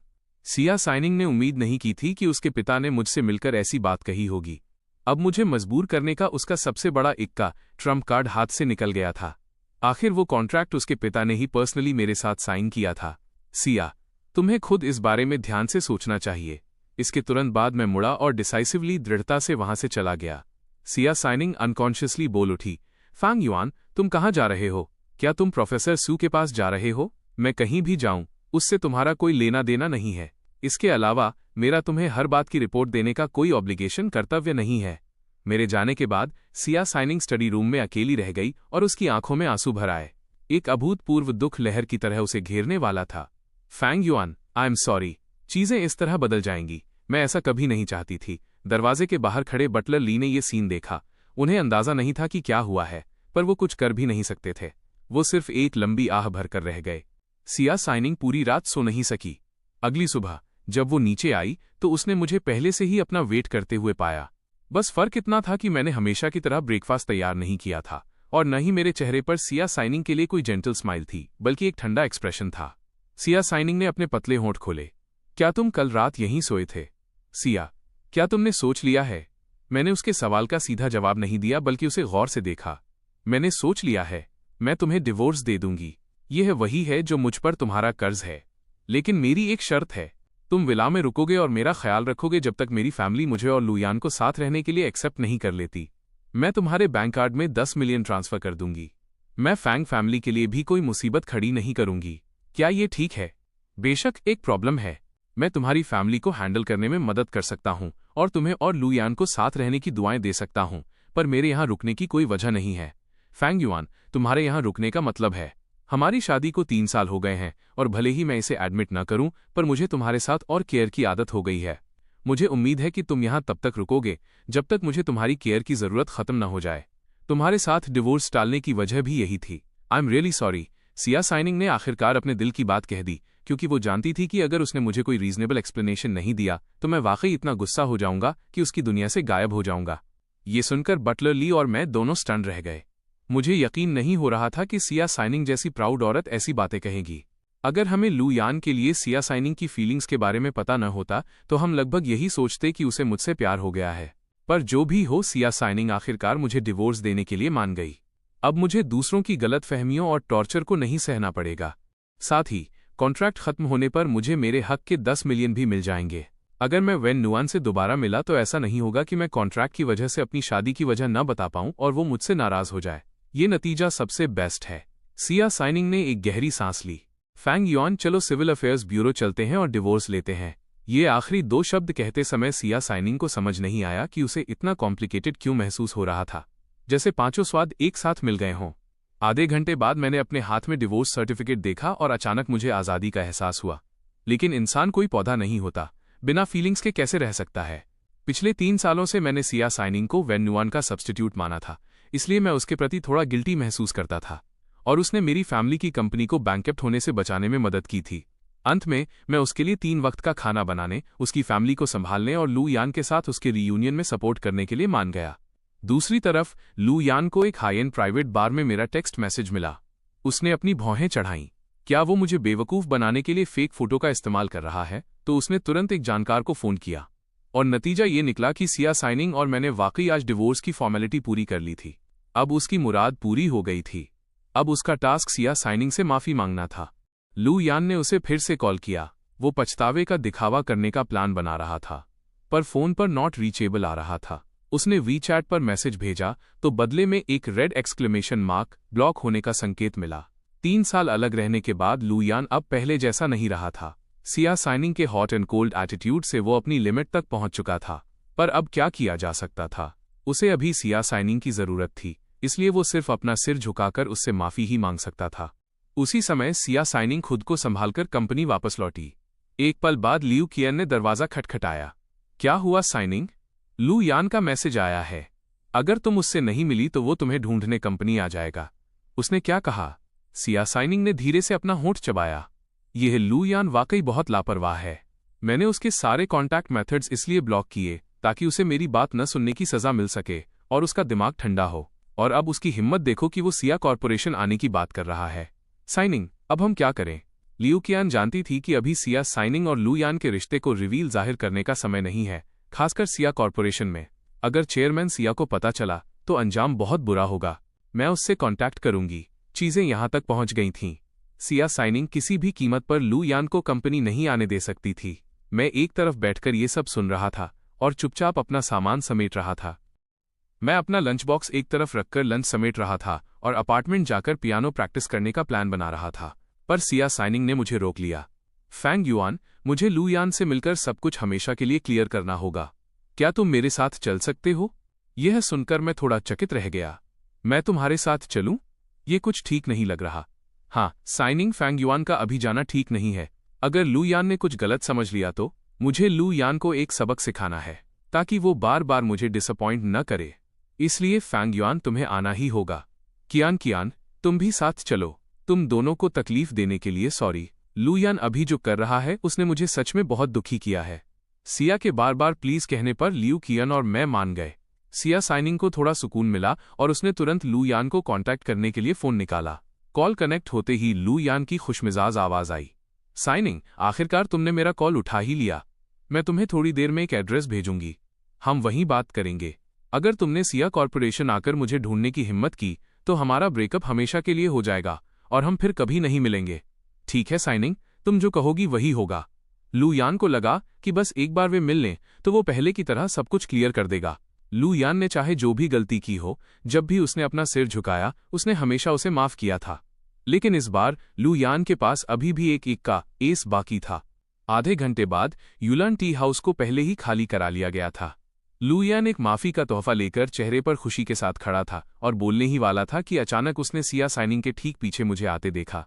सिया साइनिंग ने उम्मीद नहीं की थी कि उसके पिता ने मुझसे मिलकर ऐसी बात कही होगी। अब मुझे मजबूर करने का उसका सबसे बड़ा इक्का ट्रम्प कार्ड हाथ से निकल गया था। आखिर वो कॉन्ट्रैक्ट उसके पिता ने ही पर्सनली मेरे साथ साइन किया था। सिया, तुम्हें खुद इस बारे में ध्यान से सोचना चाहिए। इसके तुरंत बाद मैं मुड़ा और डिसाइसिवली दृढ़ता से वहां से चला गया। सिया साइनिंग अनकॉन्शियसली बोल उठी। फैंग युआन, तुम कहाँ जा रहे हो? क्या तुम प्रोफेसर सू के पास जा रहे हो? मैं कहीं भी जाऊं, उससे तुम्हारा कोई लेना देना नहीं है। इसके अलावा मेरा तुम्हें हर बात की रिपोर्ट देने का कोई ऑब्लिगेशन कर्तव्य नहीं है। मेरे जाने के बाद सिया साइनिंग स्टडी रूम में अकेली रह गई और उसकी आंखों में आंसू भर आए। एक अभूतपूर्व दुख लहर की तरह उसे घेरने वाला था। Fang Yuan, I am sorry. चीजें इस तरह बदल जाएंगी। मैं ऐसा कभी नहीं चाहती थी। दरवाजे के बाहर खड़े बटलर ली ने यह सीन देखा। उन्हें अंदाजा नहीं था कि क्या हुआ है, पर वो कुछ कर भी नहीं सकते थे। वो सिर्फ एक लंबी आह भरकर रह गए। सिया साइनिंग पूरी रात सो नहीं सकी। अगली सुबह जब वो नीचे आई तो उसने मुझे पहले से ही अपना वेट करते हुए पाया। बस फर्क इतना था कि मैंने हमेशा की तरह ब्रेकफास्ट तैयार नहीं किया था और न ही मेरे चेहरे पर सिया साइनिंग के लिए कोई जेंटल स्माइल थी, बल्कि एक ठंडा एक्सप्रेशन था। सिया साइनिंग ने अपने पतले होंठ खोले। क्या तुम कल रात यहीं सोए थे? सिया, क्या तुमने सोच लिया है? मैंने उसके सवाल का सीधा जवाब नहीं दिया, बल्कि उसे गौर से देखा। मैंने सोच लिया है। मैं तुम्हें डिवोर्स दे दूंगी। यह वही है जो मुझ पर तुम्हारा कर्ज है। लेकिन मेरी एक शर्त है। तुम विला में रुकोगे और मेरा ख्याल रखोगे जब तक मेरी फैमिली मुझे और लुयान को साथ रहने के लिए एक्सेप्ट नहीं कर लेती। मैं तुम्हारे बैंक कार्ड में 10 मिलियन ट्रांसफर कर दूंगी। मैं फैंग फैमिली के लिए भी कोई मुसीबत खड़ी नहीं करूंगी। क्या ये ठीक है? बेशक एक प्रॉब्लम है। मैं तुम्हारी फैमिली को हैंडल करने में मदद कर सकता हूं और तुम्हें और लुयान को साथ रहने की दुआएं दे सकता हूं, पर मेरे यहां रुकने की कोई वजह नहीं है। फैंग युआन, तुम्हारे यहां रुकने का मतलब है हमारी शादी को 3 साल हो गए हैं और भले ही मैं इसे एडमिट न करूं, पर मुझे तुम्हारे साथ और केयर की आदत हो गई है। मुझे उम्मीद है कि तुम यहां तब तक रुकोगे जब तक मुझे तुम्हारी केयर की जरूरत खत्म न हो जाए। तुम्हारे साथ डिवोर्स टालने की वजह भी यही थी। I am really sorry. Siya signing ने आखिरकार अपने दिल की बात कह दी, क्योंकि वो जानती थी कि अगर उसने मुझे कोई रीजनेबल एक्सप्लेनेशन नहीं दिया तो मैं वाकई इतना गुस्सा हो जाऊंगा कि उसकी दुनिया से गायब हो जाऊंगा। ये सुनकर बटलर ली और मैं दोनों स्टन रह गए। मुझे यकीन नहीं हो रहा था कि सिया साइनिंग जैसी प्राउड औरत ऐसी बातें कहेगी। अगर हमें लुयान के लिए सिया साइनिंग की फीलिंग्स के बारे में पता न होता तो हम लगभग यही सोचते कि उसे मुझसे प्यार हो गया है। पर जो भी हो, सिया साइनिंग आखिरकार मुझे डिवोर्स देने के लिए मान गई। अब मुझे दूसरों की गलतफहमियों और टॉर्चर को नहीं सहना पड़ेगा। साथ ही कॉन्ट्रैक्ट खत्म होने पर मुझे मेरे हक के 10 मिलियन भी मिल जाएंगे। अगर मैं वेन नुआन से दोबारा मिला तो ऐसा नहीं होगा कि मैं कॉन्ट्रैक्ट की वजह से अपनी शादी की वजह न बता पाऊं और वो मुझसे नाराज हो जाए। ये नतीजा सबसे बेस्ट है। सिया साइनिंग ने एक गहरी सांस ली। फैंग युआन, चलो सिविल अफेयर्स ब्यूरो चलते हैं और डिवोर्स लेते हैं। ये आखिरी 2 शब्द कहते समय सिया साइनिंग को समझ नहीं आया कि उसे इतना कॉम्प्लिकेटेड क्यों महसूस हो रहा था, जैसे 5 स्वाद एक साथ मिल गए हों। आधे घंटे बाद मैंने अपने हाथ में डिवोर्स सर्टिफिकेट देखा और अचानक मुझे आज़ादी का एहसास हुआ। लेकिन इंसान कोई पौधा नहीं होता, बिना फीलिंग्स के कैसे रह सकता है। पिछले 3 सालों से मैंने सिया साइनिंग को वैन नुआन का सब्स्टिट्यूट माना था, इसलिए मैं उसके प्रति थोड़ा गिल्टी महसूस करता था, और उसने मेरी फैमिली की कंपनी को बैंकरप्ट होने से बचाने में मदद की थी। अंत में मैं उसके लिए 3 वक्त का खाना बनाने, उसकी फैमिली को संभालने और लू यान के साथ उसके रीयूनियन में सपोर्ट करने के लिए मान गया। दूसरी तरफ लू यान को एक हाई एंड प्राइवेट बार में मेरा टेक्स्ट मैसेज मिला। उसने अपनी भौहें चढ़ाईं। क्या वो मुझे बेवकूफ़ बनाने के लिए फेक फोटो का इस्तेमाल कर रहा है? तो उसने तुरंत एक जानकार को फ़ोन किया और नतीजा ये निकला कि सिया साइनिंग और मैंने वाकई आज डिवोर्स की फॉर्मेलिटी पूरी कर ली थी। अब उसकी मुराद पूरी हो गई थी। अब उसका टास्क सिया साइनिंग से माफ़ी मांगना था। लू यान ने उसे फिर से कॉल किया। वो पछतावे का दिखावा करने का प्लान बना रहा था, पर फ़ोन पर नॉट रीचेबल आ रहा था। उसने वीचैट पर मैसेज भेजा तो बदले में एक रेड एक्सक्लेमेशन मार्क, ब्लॉक होने का संकेत मिला। 3 साल अलग रहने के बाद लू यान अब पहले जैसा नहीं रहा था। सिया साइनिंग के हॉट एंड कोल्ड एटीट्यूड से वो अपनी लिमिट तक पहुंच चुका था, पर अब क्या किया जा सकता था? उसे अभी सिया साइनिंग की ज़रूरत थी, इसलिए वो सिर्फ अपना सिर झुकाकर उससे माफ़ी ही मांग सकता था। उसी समय सिया साइनिंग खुद को संभालकर कंपनी वापस लौटी। एक पल बाद लियू कियन ने दरवाज़ा खटखटाया। क्या हुआ साइनिंग? लू यान का मैसेज आया है। अगर तुम उससे नहीं मिली तो वो तुम्हें ढूंढने कंपनी आ जाएगा। उसने क्या कहा? सिया साइनिंग ने धीरे से अपना होंठ चबाया। यह लू यान वाकई बहुत लापरवाह है। मैंने उसके सारे कॉन्टैक्ट मेथड्स इसलिए ब्लॉक किए ताकि उसे मेरी बात न सुनने की सज़ा मिल सके और उसका दिमाग ठंडा हो। और अब उसकी हिम्मत देखो कि वो सिया कॉर्पोरेशन आने की बात कर रहा है। साइनिंग, अब हम क्या करें? लियू कियान जानती थी कि अभी सिया साइनिंग और लू यान के रिश्ते को रिवील जाहिर करने का समय नहीं है, खासकर सिया कॉर्पोरेशन में। अगर चेयरमैन सिया को पता चला तो अंजाम बहुत बुरा होगा। मैं उससे कांटेक्ट करूंगी। चीजें यहां तक पहुंच गई थीं। सिया साइनिंग किसी भी कीमत पर लू यान को कंपनी नहीं आने दे सकती थी। मैं एक तरफ बैठकर ये सब सुन रहा था और चुपचाप अपना सामान समेट रहा था। मैं अपना लंच बॉक्स एक तरफ रखकर लंच समेट रहा था और अपार्टमेंट जाकर पियानो प्रैक्टिस करने का प्लान बना रहा था, पर सिया साइनिंग ने मुझे रोक लिया। फैंग युआन, मुझे लू यान से मिलकर सब कुछ हमेशा के लिए क्लियर करना होगा। क्या तुम मेरे साथ चल सकते हो? यह सुनकर मैं थोड़ा चकित रह गया। मैं तुम्हारे साथ चलूं? ये कुछ ठीक नहीं लग रहा। हाँ, साइनिंग, फैंग युआन का अभी जाना ठीक नहीं है। अगर लू यान ने कुछ गलत समझ लिया तो मुझे लू यान को एक सबक सिखाना है, ताकि वो बार बार मुझे डिसअपॉइंट न करे। इसलिए फैंग युआन, तुम्हें आना ही होगा। कियान, तुम भी साथ चलो। तुम दोनों को तकलीफ देने के लिए सॉरी। लू यान अभी जो कर रहा है उसने मुझे सच में बहुत दुखी किया है। सिया के बार बार प्लीज कहने पर लियू कियन और मैं मान गए। सिया साइनिंग को थोड़ा सुकून मिला और उसने तुरंत लू यान को कांटेक्ट करने के लिए फ़ोन निकाला। कॉल कनेक्ट होते ही लू यान की खुशमिजाज आवाज़ आई। साइनिंग, आखिरकार तुमने मेरा कॉल उठा ही लिया। मैं तुम्हें थोड़ी देर में एक एड्रेस भेजूंगी, हम वहीं बात करेंगे। अगर तुमने सिया कॉर्पोरेशन आकर मुझे ढूंढने की हिम्मत की तो हमारा ब्रेकअप हमेशा के लिए हो जाएगा और हम फिर कभी नहीं मिलेंगे। ठीक है साइनिंग, तुम जो कहोगी वही होगा। लू यान को लगा कि बस एक बार वे मिल लें तो वो पहले की तरह सब कुछ क्लियर कर देगा। लू यान ने चाहे जो भी गलती की हो, जब भी उसने अपना सिर झुकाया उसने हमेशा उसे माफ किया था। लेकिन इस बार लू यान के पास अभी भी एक इक्का एस बाकी था। आधे घंटे बाद युलान टी हाउस को पहले ही खाली करा लिया गया था। लू यान एक माफी का तोहफा लेकर चेहरे पर खुशी के साथ खड़ा था और बोलने ही वाला था कि अचानक उसने सिया साइनिंग के ठीक पीछे मुझे आते देखा।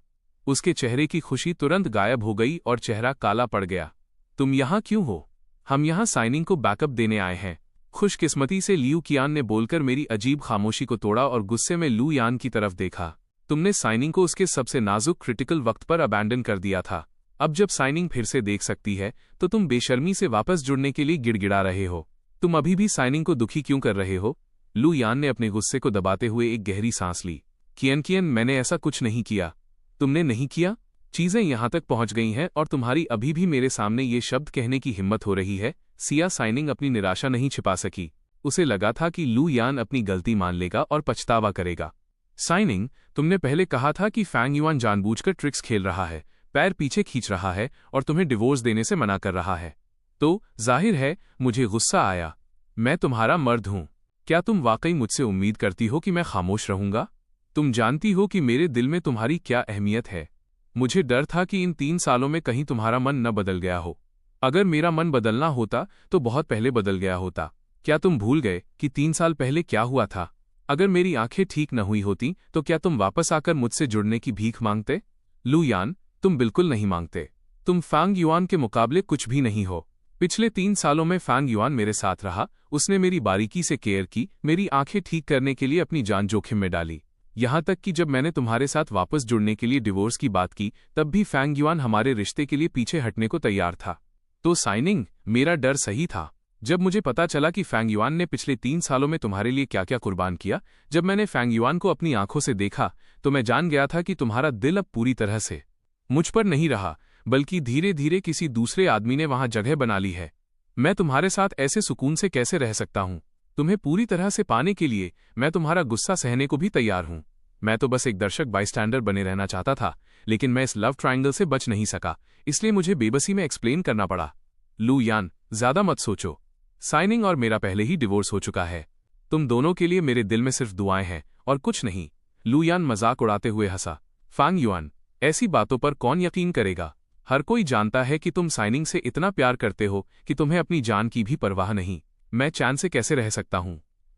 उसके चेहरे की खुशी तुरंत गायब हो गई और चेहरा काला पड़ गया। तुम यहाँ क्यों हो? हम यहाँ साइनिंग को बैकअप देने आए हैं। खुशकिस्मती से लियू कियान ने बोलकर मेरी अजीब खामोशी को तोड़ा और गुस्से में लू यान की तरफ देखा। तुमने साइनिंग को उसके सबसे नाजुक क्रिटिकल वक्त पर अबैंडन कर दिया था। अब जब साइनिंग फिर से देख सकती है तो तुम बेशर्मी से वापस जुड़ने के लिए गिड़गिड़ा रहे हो। तुम अभी भी साइनिंग को दुखी क्यों कर रहे हो? लू यान ने अपने गुस्से को दबाते हुए एक गहरी सांस ली। कियन, मैंने ऐसा कुछ नहीं किया। तुमने नहीं किया? चीजें यहां तक पहुंच गई हैं और तुम्हारी अभी भी मेरे सामने ये शब्द कहने की हिम्मत हो रही है। सिया साइनिंग अपनी निराशा नहीं छिपा सकी। उसे लगा था कि लू यान अपनी गलती मान लेगा और पछतावा करेगा। साइनिंग, तुमने पहले कहा था कि फैंग युआन जानबूझकर ट्रिक्स खेल रहा है, पैर पीछे खींच रहा है और तुम्हें डिवोर्स देने से मना कर रहा है। तो जाहिर है मुझे गुस्सा आया। मैं तुम्हारा मर्द हूं। क्या तुम वाकई मुझसे उम्मीद करती हो कि मैं खामोश रहूंगा? तुम जानती हो कि मेरे दिल में तुम्हारी क्या अहमियत है। मुझे डर था कि इन 3 सालों में कहीं तुम्हारा मन न बदल गया हो। अगर मेरा मन बदलना होता तो बहुत पहले बदल गया होता। क्या तुम भूल गए कि 3 साल पहले क्या हुआ था? अगर मेरी आंखें ठीक न हुई होती तो क्या तुम वापस आकर मुझसे जुड़ने की भीख मांगते? लू यान, तुम बिल्कुल नहीं मांगते। तुम फैंग युआन के मुकाबले कुछ भी नहीं हो। पिछले 3 सालों में फैंग युआन मेरे साथ रहा, उसने मेरी बारीकी से केयर की, मेरी आंखें ठीक करने के लिए अपनी जान जोखिम में डाली। यहाँ तक कि जब मैंने तुम्हारे साथ वापस जुड़ने के लिए डिवोर्स की बात की, तब भी फैंग युआन हमारे रिश्ते के लिए पीछे हटने को तैयार था। तो साइनिंग, मेरा डर सही था। जब मुझे पता चला कि फैंग युआन ने पिछले 3 सालों में तुम्हारे लिए क्या क्या कुर्बान किया, जब मैंने फैंग युआन को अपनी आंखों से देखा, तो मैं जान गया था कि तुम्हारा दिल अब पूरी तरह से मुझ पर नहीं रहा, बल्कि धीरे धीरे किसी दूसरे आदमी ने वहां जगह बना ली है। मैं तुम्हारे साथ ऐसे सुकून से कैसे रह सकता हूं? तुम्हें पूरी तरह से पाने के लिए मैं तुम्हारा गुस्सा सहने को भी तैयार हूं। मैं तो बस एक दर्शक बाईस्टैंडर बने रहना चाहता था, लेकिन मैं इस लव ट्रायंगल से बच नहीं सका, इसलिए मुझे बेबसी में एक्सप्लेन करना पड़ा। लू यान, ज्यादा मत सोचो। साइनिंग और मेरा पहले ही डिवोर्स हो चुका है। तुम दोनों के लिए मेरे दिल में सिर्फ दुआएं हैं और कुछ नहीं। लू यान मजाक उड़ाते हुए हंसा। फैंग युआन, ऐसी बातों पर कौन यकीन करेगा? हर कोई जानता है कि तुम साइनिंग से इतना प्यार करते हो कि तुम्हें अपनी जान की भी परवाह नहीं। मैं चैन से कैसे रह सकता हूं?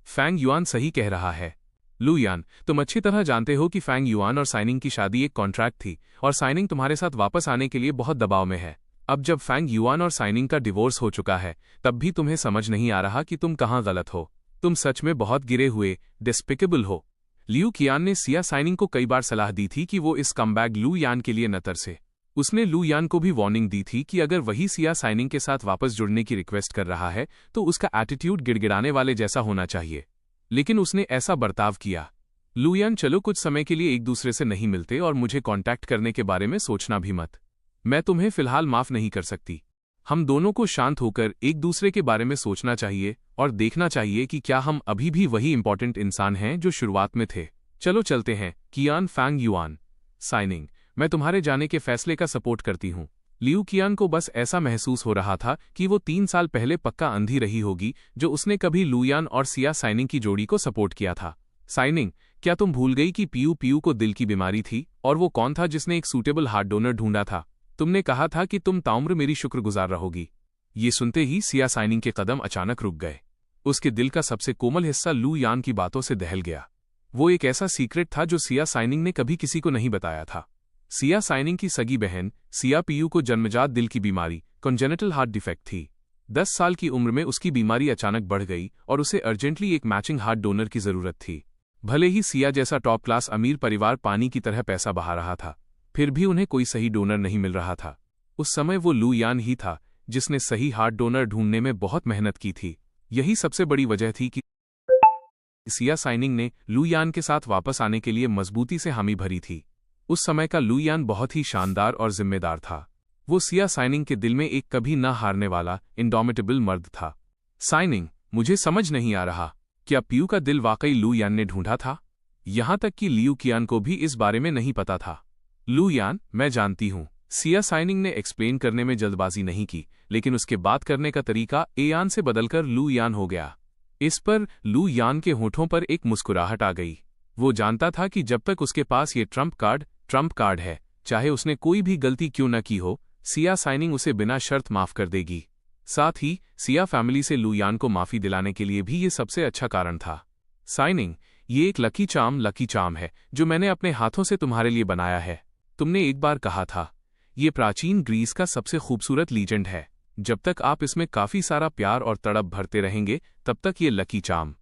फैंग युआन सही कह रहा है। लू यान, तुम अच्छी तरह जानते हो कि फैंग युआन और साइनिंग की शादी एक कॉन्ट्रैक्ट थी और साइनिंग तुम्हारे साथ वापस आने के लिए बहुत दबाव में है। अब जब फैंग युआन और साइनिंग का डिवोर्स हो चुका है, तब भी तुम्हें समझ नहीं आ रहा कि तुम कहां गलत हो। तुम सच में बहुत गिरे हुए, डिस्पिकेबल हो। लियू कियान ने सिया साइनिंग को कई बार सलाह दी थी कि वो इस कमबैक लू यान के लिए न तरसे। उसने लू यान को भी वार्निंग दी थी कि अगर वही सिया साइनिंग के साथ वापस जुड़ने की रिक्वेस्ट कर रहा है तो उसका एटीट्यूड गिड़गिड़ाने वाले जैसा होना चाहिए, लेकिन उसने ऐसा बर्ताव किया। लू यान, चलो कुछ समय के लिए एक दूसरे से नहीं मिलते और मुझे कांटेक्ट करने के बारे में सोचना भी मत। मैं तुम्हें फिलहाल माफ नहीं कर सकती। हम दोनों को शांत होकर एक दूसरे के बारे में सोचना चाहिए और देखना चाहिए कि क्या हम अभी भी वही इंपॉर्टेंट इंसान हैं जो शुरुआत में थे। चलो चलते हैं। कियान फैंग युआन। साइनिंग, मैं तुम्हारे जाने के फैसले का सपोर्ट करती हूँ। लियू कियान को बस ऐसा महसूस हो रहा था कि वो 3 साल पहले पक्का अंधी रही होगी जो उसने कभी लू यान और सिया साइनिंग की जोड़ी को सपोर्ट किया था। साइनिंग, क्या तुम भूल गई कि पीयू पीयू को दिल की बीमारी थी और वो कौन था जिसने एक सूटेबल हार्ट डोनर ढूंढा था? तुमने कहा था कि तुम ताउम्र मेरी शुक्रगुजार रहोगी। ये सुनते ही सिया साइनिंग के कदम अचानक रुक गए। उसके दिल का सबसे कोमल हिस्सा लू यान की बातों से दहल गया। वो एक ऐसा सीक्रेट था जो सिया साइनिंग ने कभी किसी को नहीं बताया था। सिया साइनिंग की सगी बहन सिया पीयू को जन्मजात दिल की बीमारी, कॉन्जेनिटल हार्ट डिफेक्ट थी। 10 साल की उम्र में उसकी बीमारी अचानक बढ़ गई और उसे अर्जेंटली एक मैचिंग हार्ट डोनर की जरूरत थी। भले ही सिया जैसा टॉप क्लास अमीर परिवार पानी की तरह पैसा बहा रहा था, फिर भी उन्हें कोई सही डोनर नहीं मिल रहा था। उस समय वो लू यान ही था जिसने सही हार्ट डोनर ढूंढने में बहुत मेहनत की थी। यही सबसे बड़ी वजह थी कि सिया साइनिंग ने लू यान के साथ वापस आने के लिए मजबूती से हामी भरी थी। उस समय का लू यान बहुत ही शानदार और जिम्मेदार था। वो सिया साइनिंग के दिल में एक कभी न हारने वाला इंडोमिटेबल मर्द था। साइनिंग, मुझे समझ नहीं आ रहा, क्या पीयू का दिल वाकई लू यान ने ढूंढा था? यहां तक कि लियू कियान को भी इस बारे में नहीं पता था। लू यान, मैं जानती हूं। सिया साइनिंग ने एक्सप्लेन करने में जल्दबाजी नहीं की, लेकिन उसके बात करने का तरीका एयान से बदलकर लू यान हो गया। इस पर लू यान के होठों पर एक मुस्कुराहट आ गई। वो जानता था कि जब तक उसके पास ये ट्रम्प कार्ड है, चाहे उसने कोई भी गलती क्यों न की हो, सिया साइनिंग उसे बिना शर्त माफ कर देगी। साथ ही सिया फैमिली से लू यान को माफी दिलाने के लिए भी ये सबसे अच्छा कारण था। साइनिंग, ये एक लकी चार्म है जो मैंने अपने हाथों से तुम्हारे लिए बनाया है। तुमने एक बार कहा था, ये प्राचीन ग्रीस का सबसे खूबसूरत लीजेंड है। जब तक आप इसमें काफी सारा प्यार और तड़प भरते रहेंगे, तब तक ये लकी चार्म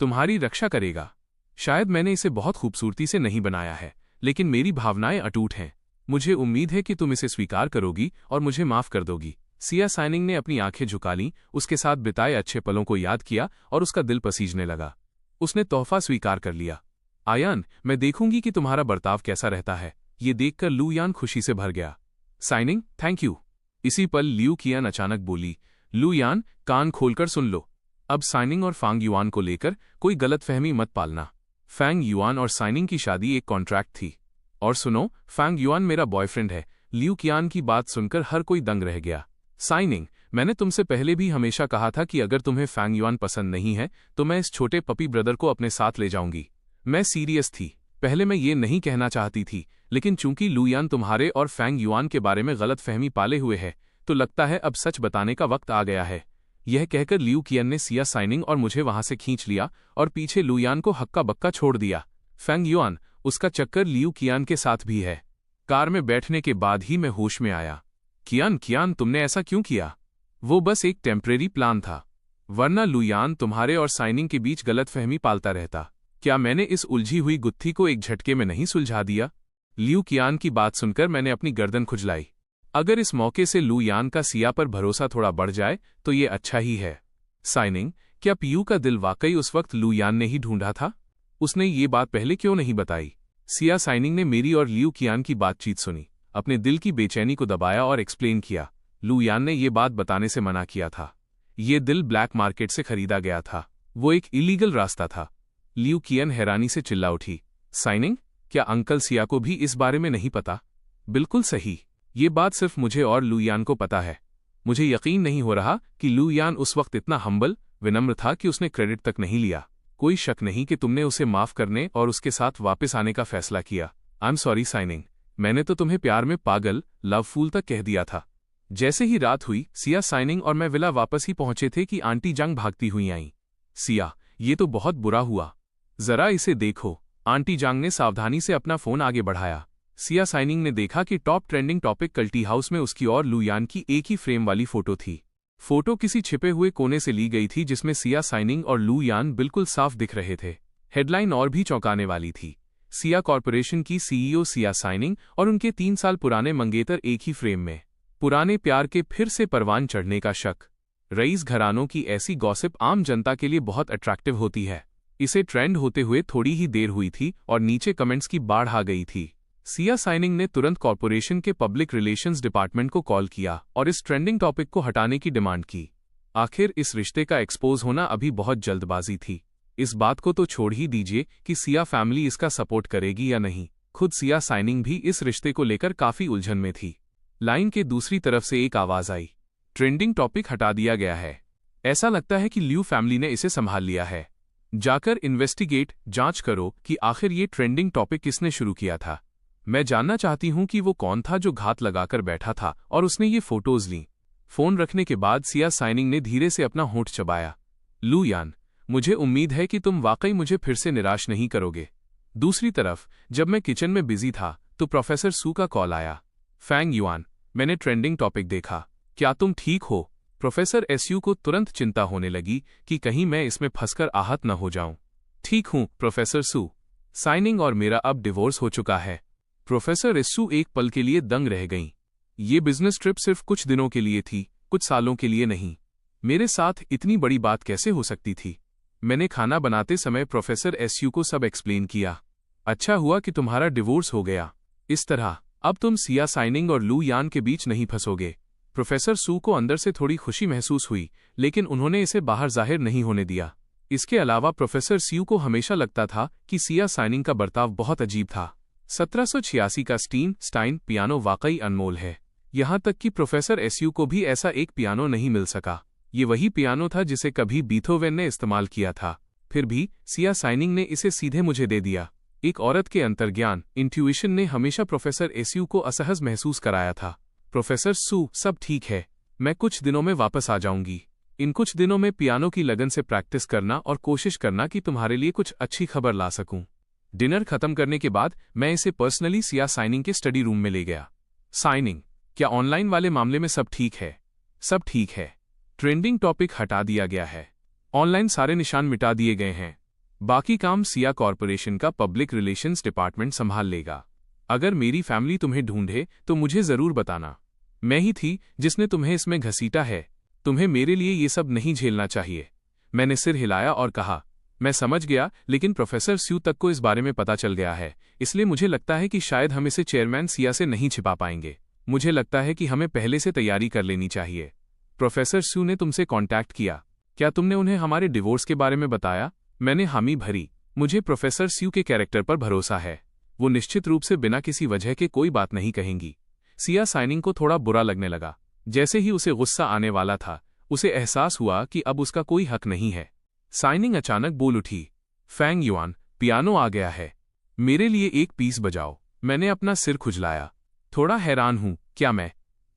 तुम्हारी रक्षा करेगा। शायद मैंने इसे बहुत खूबसूरती से नहीं बनाया है, लेकिन मेरी भावनाएं अटूट हैं। मुझे उम्मीद है कि तुम इसे स्वीकार करोगी और मुझे माफ कर दोगी। सिया साइनिंग ने अपनी आंखें झुका लीं, उसके साथ बिताए अच्छे पलों को याद किया और उसका दिल पसीजने लगा। उसने तोहफा स्वीकार कर लिया। आयान, मैं देखूंगी कि तुम्हारा बर्ताव कैसा रहता है। ये देखकर लू यान खुशी से भर गया। Signing, thank you. इसी पल लियू कियान अचानक बोली, लू यान, कान खोलकर सुन लो। अब साइनिंग और फैंग युआन को लेकर कोई गलतफहमी मत पालना। फैंग युआन और साइनिंग की शादी एक कॉन्ट्रैक्ट थी। और सुनो, फैंग युआन मेरा बॉयफ्रेंड है। लियू कियान की बात सुनकर हर कोई दंग रह गया। साइनिंग, मैंने तुमसे पहले भी हमेशा कहा था कि अगर तुम्हें फैंग युआन पसंद नहीं है तो मैं इस छोटे पपी ब्रदर को अपने साथ ले जाऊंगी। मैं सीरियस थी। पहले मैं ये नहीं कहना चाहती थी, लेकिन चूंकि लू यान तुम्हारे और फैंग युआन के बारे में गलत फहमी पाले हुए है, तो लगता है अब सच बताने का वक्त आ गया है। यह कहकर लियू कियन ने सिया साइनिंग और मुझे वहां से खींच लिया और पीछे लुयान को हक्का बक्का छोड़ दिया। फेंग युआन, उसका चक्कर लियू कियान के साथ भी है। कार में बैठने के बाद ही मैं होश में आया। कियान, तुमने ऐसा क्यों किया? वो बस एक टेम्परेरी प्लान था, वरना लुयान तुम्हारे और साइनिंग के बीच गलतफहमी पालता रहता। क्या मैंने इस उलझी हुई गुत्थी को एक झटके में नहीं सुलझा दिया? लियू कियान की बात सुनकर मैंने अपनी गर्दन खुजलाई। अगर इस मौके से लुयान का सिया पर भरोसा थोड़ा बढ़ जाए तो ये अच्छा ही है। साइनिंग, क्या पीयू का दिल वाकई उस वक्त लुयान ने ही ढूंढा था? उसने ये बात पहले क्यों नहीं बताई? सिया साइनिंग ने मेरी और लियू कियान की बातचीत सुनी, अपने दिल की बेचैनी को दबाया और एक्सप्लेन किया। लुयान ने ये बात बताने से मना किया था। ये दिल ब्लैक मार्केट से खरीदा गया था, वो एक इलीगल रास्ता था। लियू कियान हैरानी से चिल्ला उठी, साइनिंग, क्या अंकल सिया को भी इस बारे में नहीं पता? बिल्कुल सही, ये बात सिर्फ मुझे और लुयान को पता है। मुझे यकीन नहीं हो रहा कि लुयान उस वक्त इतना हम्बल, विनम्र था कि उसने क्रेडिट तक नहीं लिया। कोई शक नहीं कि तुमने उसे माफ करने और उसके साथ वापस आने का फैसला किया। आई एम सॉरी साइनिंग, मैंने तो तुम्हें प्यार में पागल, लव फूल तक कह दिया था। जैसे ही रात हुई, सिया साइनिंग और मैं विला वापस ही पहुंचे थे कि आंटी जंग भागती हुई आईं। सिया, ये तो बहुत बुरा हुआ, जरा इसे देखो। आंटी जांग ने सावधानी से अपना फोन आगे बढ़ाया। सिया साइनिंग ने देखा कि टॉप ट्रेंडिंग टॉपिक कल्टी हाउस में उसकी और लुयान की एक ही फ्रेम वाली फोटो थी। फोटो किसी छिपे हुए कोने से ली गई थी जिसमें सिया साइनिंग और लुयान बिल्कुल साफ दिख रहे थे। हेडलाइन और भी चौंकाने वाली थी, सिया कॉर्पोरेशन की सीईओ सिया साइनिंग और उनके 3 साल पुराने मंगेतर एक ही फ्रेम में। पुराने प्यार के फिर से परवान चढ़ने का शक। रईस घरानों की ऐसी गॉसिप आम जनता के लिए बहुत अट्रैक्टिव होती है। इसे ट्रेंड होते हुए थोड़ी ही देर हुई थी और नीचे कमेंट्स की बाढ़ आ गई थी। सिया साइनिंग ने तुरंत कॉर्पोरेशन के पब्लिक रिलेशंस डिपार्टमेंट को कॉल किया और इस ट्रेंडिंग टॉपिक को हटाने की डिमांड की। आखिर इस रिश्ते का एक्सपोज होना अभी बहुत जल्दबाजी थी। इस बात को तो छोड़ ही दीजिए कि सिया फैमिली इसका सपोर्ट करेगी या नहीं। खुद सिया साइनिंग भी इस रिश्ते को लेकर काफी उलझन में थी। लाइन के दूसरी तरफ से एक आवाज आई, ट्रेंडिंग टॉपिक हटा दिया गया है। ऐसा लगता है कि लियू फैमिली ने इसे संभाल लिया है। जाकर इन्वेस्टिगेट, जांच करो कि आखिर ये ट्रेंडिंग टॉपिक किसने शुरू किया था। मैं जानना चाहती हूं कि वो कौन था जो घात लगाकर बैठा था और उसने ये फोटोज लीं। फोन रखने के बाद सिया साइनिंग ने धीरे से अपना होंठ चबाया। लुयान, मुझे उम्मीद है कि तुम वाकई मुझे फिर से निराश नहीं करोगे। दूसरी तरफ जब मैं किचन में बिजी था तो प्रोफेसर सू का कॉल आया। फेंग युआन, मैंने ट्रेंडिंग टॉपिक देखा, क्या तुम ठीक हो? प्रोफेसर एसयू को तुरंत चिंता होने लगी कि कहीं मैं इसमें फंसकर आहत न हो जाऊं। ठीक हूं प्रोफेसर सू, साइनिंग और मेरा अब डिवोर्स हो चुका है। प्रोफेसर एसयू एक पल के लिए दंग रह गईं। ये बिजनेस ट्रिप सिर्फ कुछ दिनों के लिए थी, कुछ सालों के लिए नहीं। मेरे साथ इतनी बड़ी बात कैसे हो सकती थी? मैंने खाना बनाते समय प्रोफेसर एसयू को सब एक्सप्लेन किया। अच्छा हुआ कि तुम्हारा डिवोर्स हो गया। इस तरह अब तुम सिया साइनिंग और लुयान के बीच नहीं फंसोगे। प्रोफेसर सू को अंदर से थोड़ी खुशी महसूस हुई, लेकिन उन्होंने इसे बाहर जाहिर नहीं होने दिया। इसके अलावा प्रोफेसर स्यू को हमेशा लगता था कि सिया साइनिंग का बर्ताव बहुत अजीब था। 1786 का स्टाइन पियानो वाकई अनमोल है। यहाँ तक कि प्रोफेसर एसयू को भी ऐसा एक पियानो नहीं मिल सका। ये वही पियानो था जिसे कभी बीथोवेन ने इस्तेमाल किया था। फिर भी सिया साइनिंग ने इसे सीधे मुझे दे दिया। एक औरत के अंतर्ज्ञान, इंट्यूइशन ने हमेशा प्रोफेसर एसयू को असहज महसूस कराया था। प्रोफेसर सू, सब ठीक है, मैं कुछ दिनों में वापस आ जाऊंगी। इन कुछ दिनों में पियानो की लगन से प्रैक्टिस करना और कोशिश करना कि तुम्हारे लिए कुछ अच्छी खबर ला सकूं। डिनर खत्म करने के बाद मैं इसे पर्सनली सिया साइनिंग के स्टडी रूम में ले गया। साइनिंग, क्या ऑनलाइन वाले मामले में सब ठीक है? सब ठीक है। ट्रेंडिंग टॉपिक हटा दिया गया है। ऑनलाइन सारे निशान मिटा दिए गए हैं। बाकी काम सिया कॉर्पोरेशन का पब्लिक रिलेशंस डिपार्टमेंट संभाल लेगा। अगर मेरी फैमिली तुम्हें ढूंढे तो मुझे जरूर बताना। मैं ही थी जिसने तुम्हें इसमें घसीटा है। तुम्हें मेरे लिए ये सब नहीं झेलना चाहिए। मैंने सिर हिलाया और कहा, मैं समझ गया, लेकिन प्रोफेसर स्यू तक को इस बारे में पता चल गया है, इसलिए मुझे लगता है कि शायद हम इसे चेयरमैन सिया से नहीं छिपा पाएंगे। मुझे लगता है कि हमें पहले से तैयारी कर लेनी चाहिए। प्रोफेसर स्यू ने तुमसे कांटेक्ट किया, क्या तुमने उन्हें हमारे डिवोर्स के बारे में बताया? मैंने हामी भरी। मुझे प्रोफेसर स्यू के कैरेक्टर पर भरोसा है। वो निश्चित रूप से बिना किसी वजह के कोई बात नहीं कहेंगी। सिया साइनिंग को थोड़ा बुरा लगने लगा। जैसे ही उसे गुस्सा आने वाला था, उसे एहसास हुआ कि अब उसका कोई हक नहीं है। साइनिंग अचानक बोल उठी, फेंग युआन, पियानो आ गया है, मेरे लिए एक पीस बजाओ। मैंने अपना सिर खुजलाया। थोड़ा हैरान हूं, क्या मैं?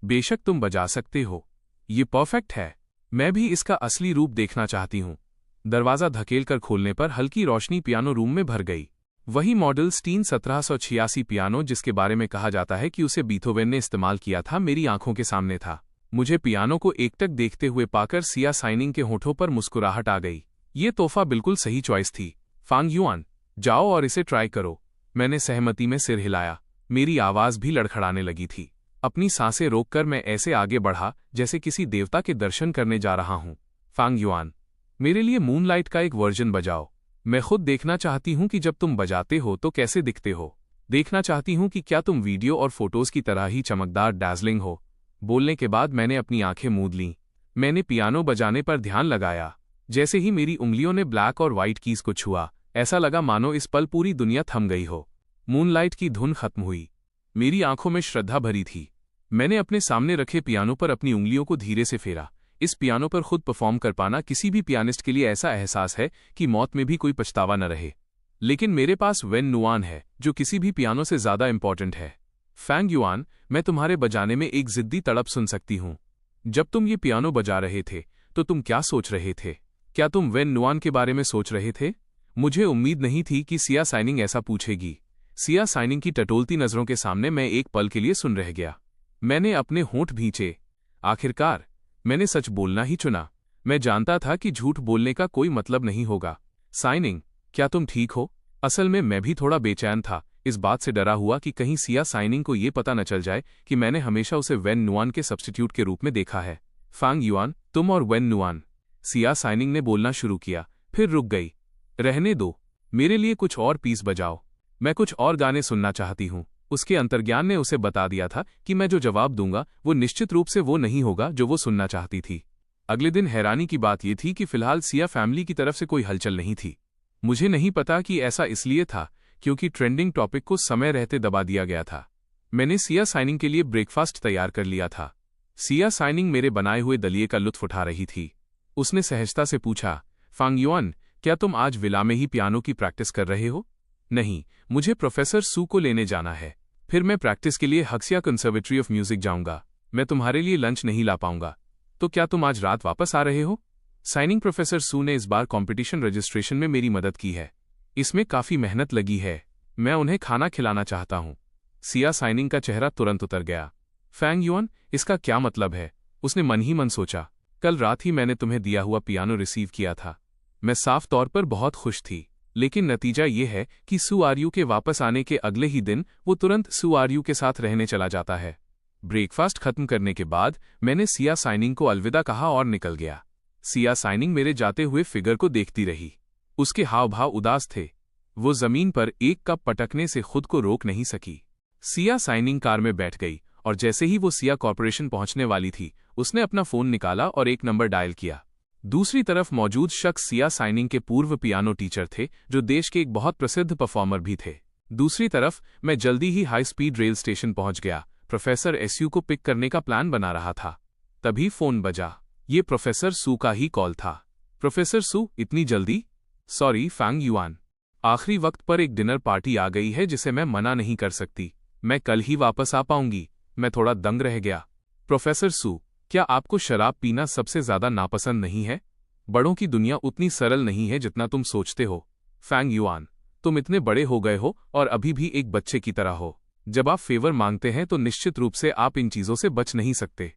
बेशक तुम बजा सकते हो, ये परफेक्ट है। मैं भी इसका असली रूप देखना चाहती हूँ। दरवाज़ा धकेलकर खोलने पर हल्की रोशनी पियानो रूम में भर गई। वही मॉडल स्टीन 1786 पियानो जिसके बारे में कहा जाता है कि उसे बीथोवेन ने इस्तेमाल किया था, मेरी आंखों के सामने था। मुझे पियानो को एकटक देखते हुए पाकर सिया साइनिंग के होठों पर मुस्कुराहट आ गई। ये तोहफा बिल्कुल सही चॉइस थी फांग युआन, जाओ और इसे ट्राई करो। मैंने सहमति में सिर हिलाया। मेरी आवाज़ भी लड़खड़ाने लगी थी। अपनी सांसें रोककर मैं ऐसे आगे बढ़ा जैसे किसी देवता के दर्शन करने जा रहा हूँ। फांग युआन, मेरे लिए मूनलाइट का एक वर्जन बजाओ। मैं खुद देखना चाहती हूँ कि जब तुम बजाते हो तो कैसे दिखते हो। देखना चाहती हूँ कि क्या तुम वीडियो और फोटोज की तरह ही चमकदार डैज़लिंग हो। बोलने के बाद मैंने अपनी आंखें मूंद लीं। मैंने पियानो बजाने पर ध्यान लगाया। जैसे ही मेरी उंगलियों ने ब्लैक और वाइट कीज को छुआ, ऐसा लगा मानो इस पल पूरी दुनिया थम गई हो। मूनलाइट की धुन खत्म हुई। मेरी आंखों में श्रद्धा भरी थी। मैंने अपने सामने रखे पियानो पर अपनी उंगलियों को धीरे से फेरा। इस पियानो पर खुद परफॉर्म कर पाना किसी भी पियानिस्ट के लिए ऐसा एहसास है कि मौत में भी कोई पछतावा न रहे। लेकिन मेरे पास वेन नुआन है जो किसी भी पियानो से ज्यादा इंपॉर्टेंट है। फैंग युआन, मैं तुम्हारे बजाने में एक जिद्दी तड़प सुन सकती हूँ। जब तुम ये पियानो बजा रहे थे तो तुम क्या सोच रहे थे? क्या तुम वेन नुआन के बारे में सोच रहे थे? मुझे उम्मीद नहीं थी कि सिया साइनिंग ऐसा पूछेगी। सिया साइनिंग की टटोलती नजरों के सामने मैं एक पल के लिए सुन रह गया। मैंने अपने होंठ भींचे। आखिरकार मैंने सच बोलना ही चुना। मैं जानता था कि झूठ बोलने का कोई मतलब नहीं होगा। साइनिंग, क्या तुम ठीक हो? असल में मैं भी थोड़ा बेचैन था, इस बात से डरा हुआ कि कहीं सिया साइनिंग को ये पता न चल जाए कि मैंने हमेशा उसे वेन नुआन के सब्स्टिट्यूट के रूप में देखा है। फांग युआन, तुम और वेन नुआन, सिया साइनिंग ने बोलना शुरू किया, फिर रुक गई। रहने दो, मेरे लिए कुछ और पीस बजाओ। मैं कुछ और गाने सुनना चाहती हूँ। उसके अंतर्ज्ञान ने उसे बता दिया था कि मैं जो जवाब दूंगा वो निश्चित रूप से वो नहीं होगा जो वो सुनना चाहती थी। अगले दिन हैरानी की बात यह थी कि फिलहाल सिया फैमिली की तरफ से कोई हलचल नहीं थी। मुझे नहीं पता कि ऐसा इसलिए था क्योंकि ट्रेंडिंग टॉपिक को समय रहते दबा दिया गया था। मैंने सिया साइनिंग के लिए ब्रेकफास्ट तैयार कर लिया था। सिया साइनिंग मेरे बनाए हुए दलिए का लुत्फ उठा रही थी। उसने सहजता से पूछा, फांग युआन, क्या तुम आज विला में ही पियानो की प्रैक्टिस कर रहे हो? नहीं, मुझे प्रोफेसर सू को लेने जाना है। फिर मैं प्रैक्टिस के लिए हक्सिया कंसर्वेटरी ऑफ म्यूजिक जाऊंगा। मैं तुम्हारे लिए लंच नहीं ला पाऊंगा। तो क्या तुम आज रात वापस आ रहे हो? साइनिंग प्रोफेसर सू ने इस बार कंपटीशन रजिस्ट्रेशन में मेरी मदद की है। इसमें काफी मेहनत लगी है। मैं उन्हें खाना खिलाना चाहता हूँ। सिया साइनिंग का चेहरा तुरंत उतर गया। फैंग युआन, इसका क्या मतलब है? उसने मन ही मन सोचा। कल रात ही मैंने तुम्हें दिया हुआ पियानो रिसीव किया था। मैं साफ तौर पर बहुत खुश थी, लेकिन नतीजा ये है कि सू आर्यू के वापस आने के अगले ही दिन वो तुरंत सू आर्यू के साथ रहने चला जाता है। ब्रेकफास्ट खत्म करने के बाद मैंने सिया साइनिंग को अलविदा कहा और निकल गया। सिया साइनिंग मेरे जाते हुए फिगर को देखती रही। उसके हाव भाव उदास थे। वो जमीन पर एक कप पटकने से खुद को रोक नहीं सकी। सिया साइनिंग कार में बैठ गई और जैसे ही वो सिया कॉर्पोरेशन पहुंचने वाली थी, उसने अपना फोन निकाला और एक नंबर डायल किया। दूसरी तरफ मौजूद शख्स सिया साइनिंग के पूर्व पियानो टीचर थे, जो देश के एक बहुत प्रसिद्ध परफॉर्मर भी थे। दूसरी तरफ मैं जल्दी ही हाई स्पीड रेल स्टेशन पहुंच गया। प्रोफेसर एसयू को पिक करने का प्लान बना रहा था। तभी फोन बजा। ये प्रोफेसर सू का ही कॉल था। प्रोफेसर सू, इतनी जल्दी? सॉरी फैंग युआन, आखिरी वक्त पर एक डिनर पार्टी आ गई है जिसे मैं मना नहीं कर सकती। मैं कल ही वापस आ पाऊंगी। मैं थोड़ा दंग रह गया। प्रोफेसर सू, क्या आपको शराब पीना सबसे ज्यादा नापसंद नहीं है? बड़ों की दुनिया उतनी सरल नहीं है जितना तुम सोचते हो। फैंग युआन, तुम इतने बड़े हो गए हो और अभी भी एक बच्चे की तरह हो। जब आप फेवर मांगते हैं तो निश्चित रूप से आप इन चीजों से बच नहीं सकते।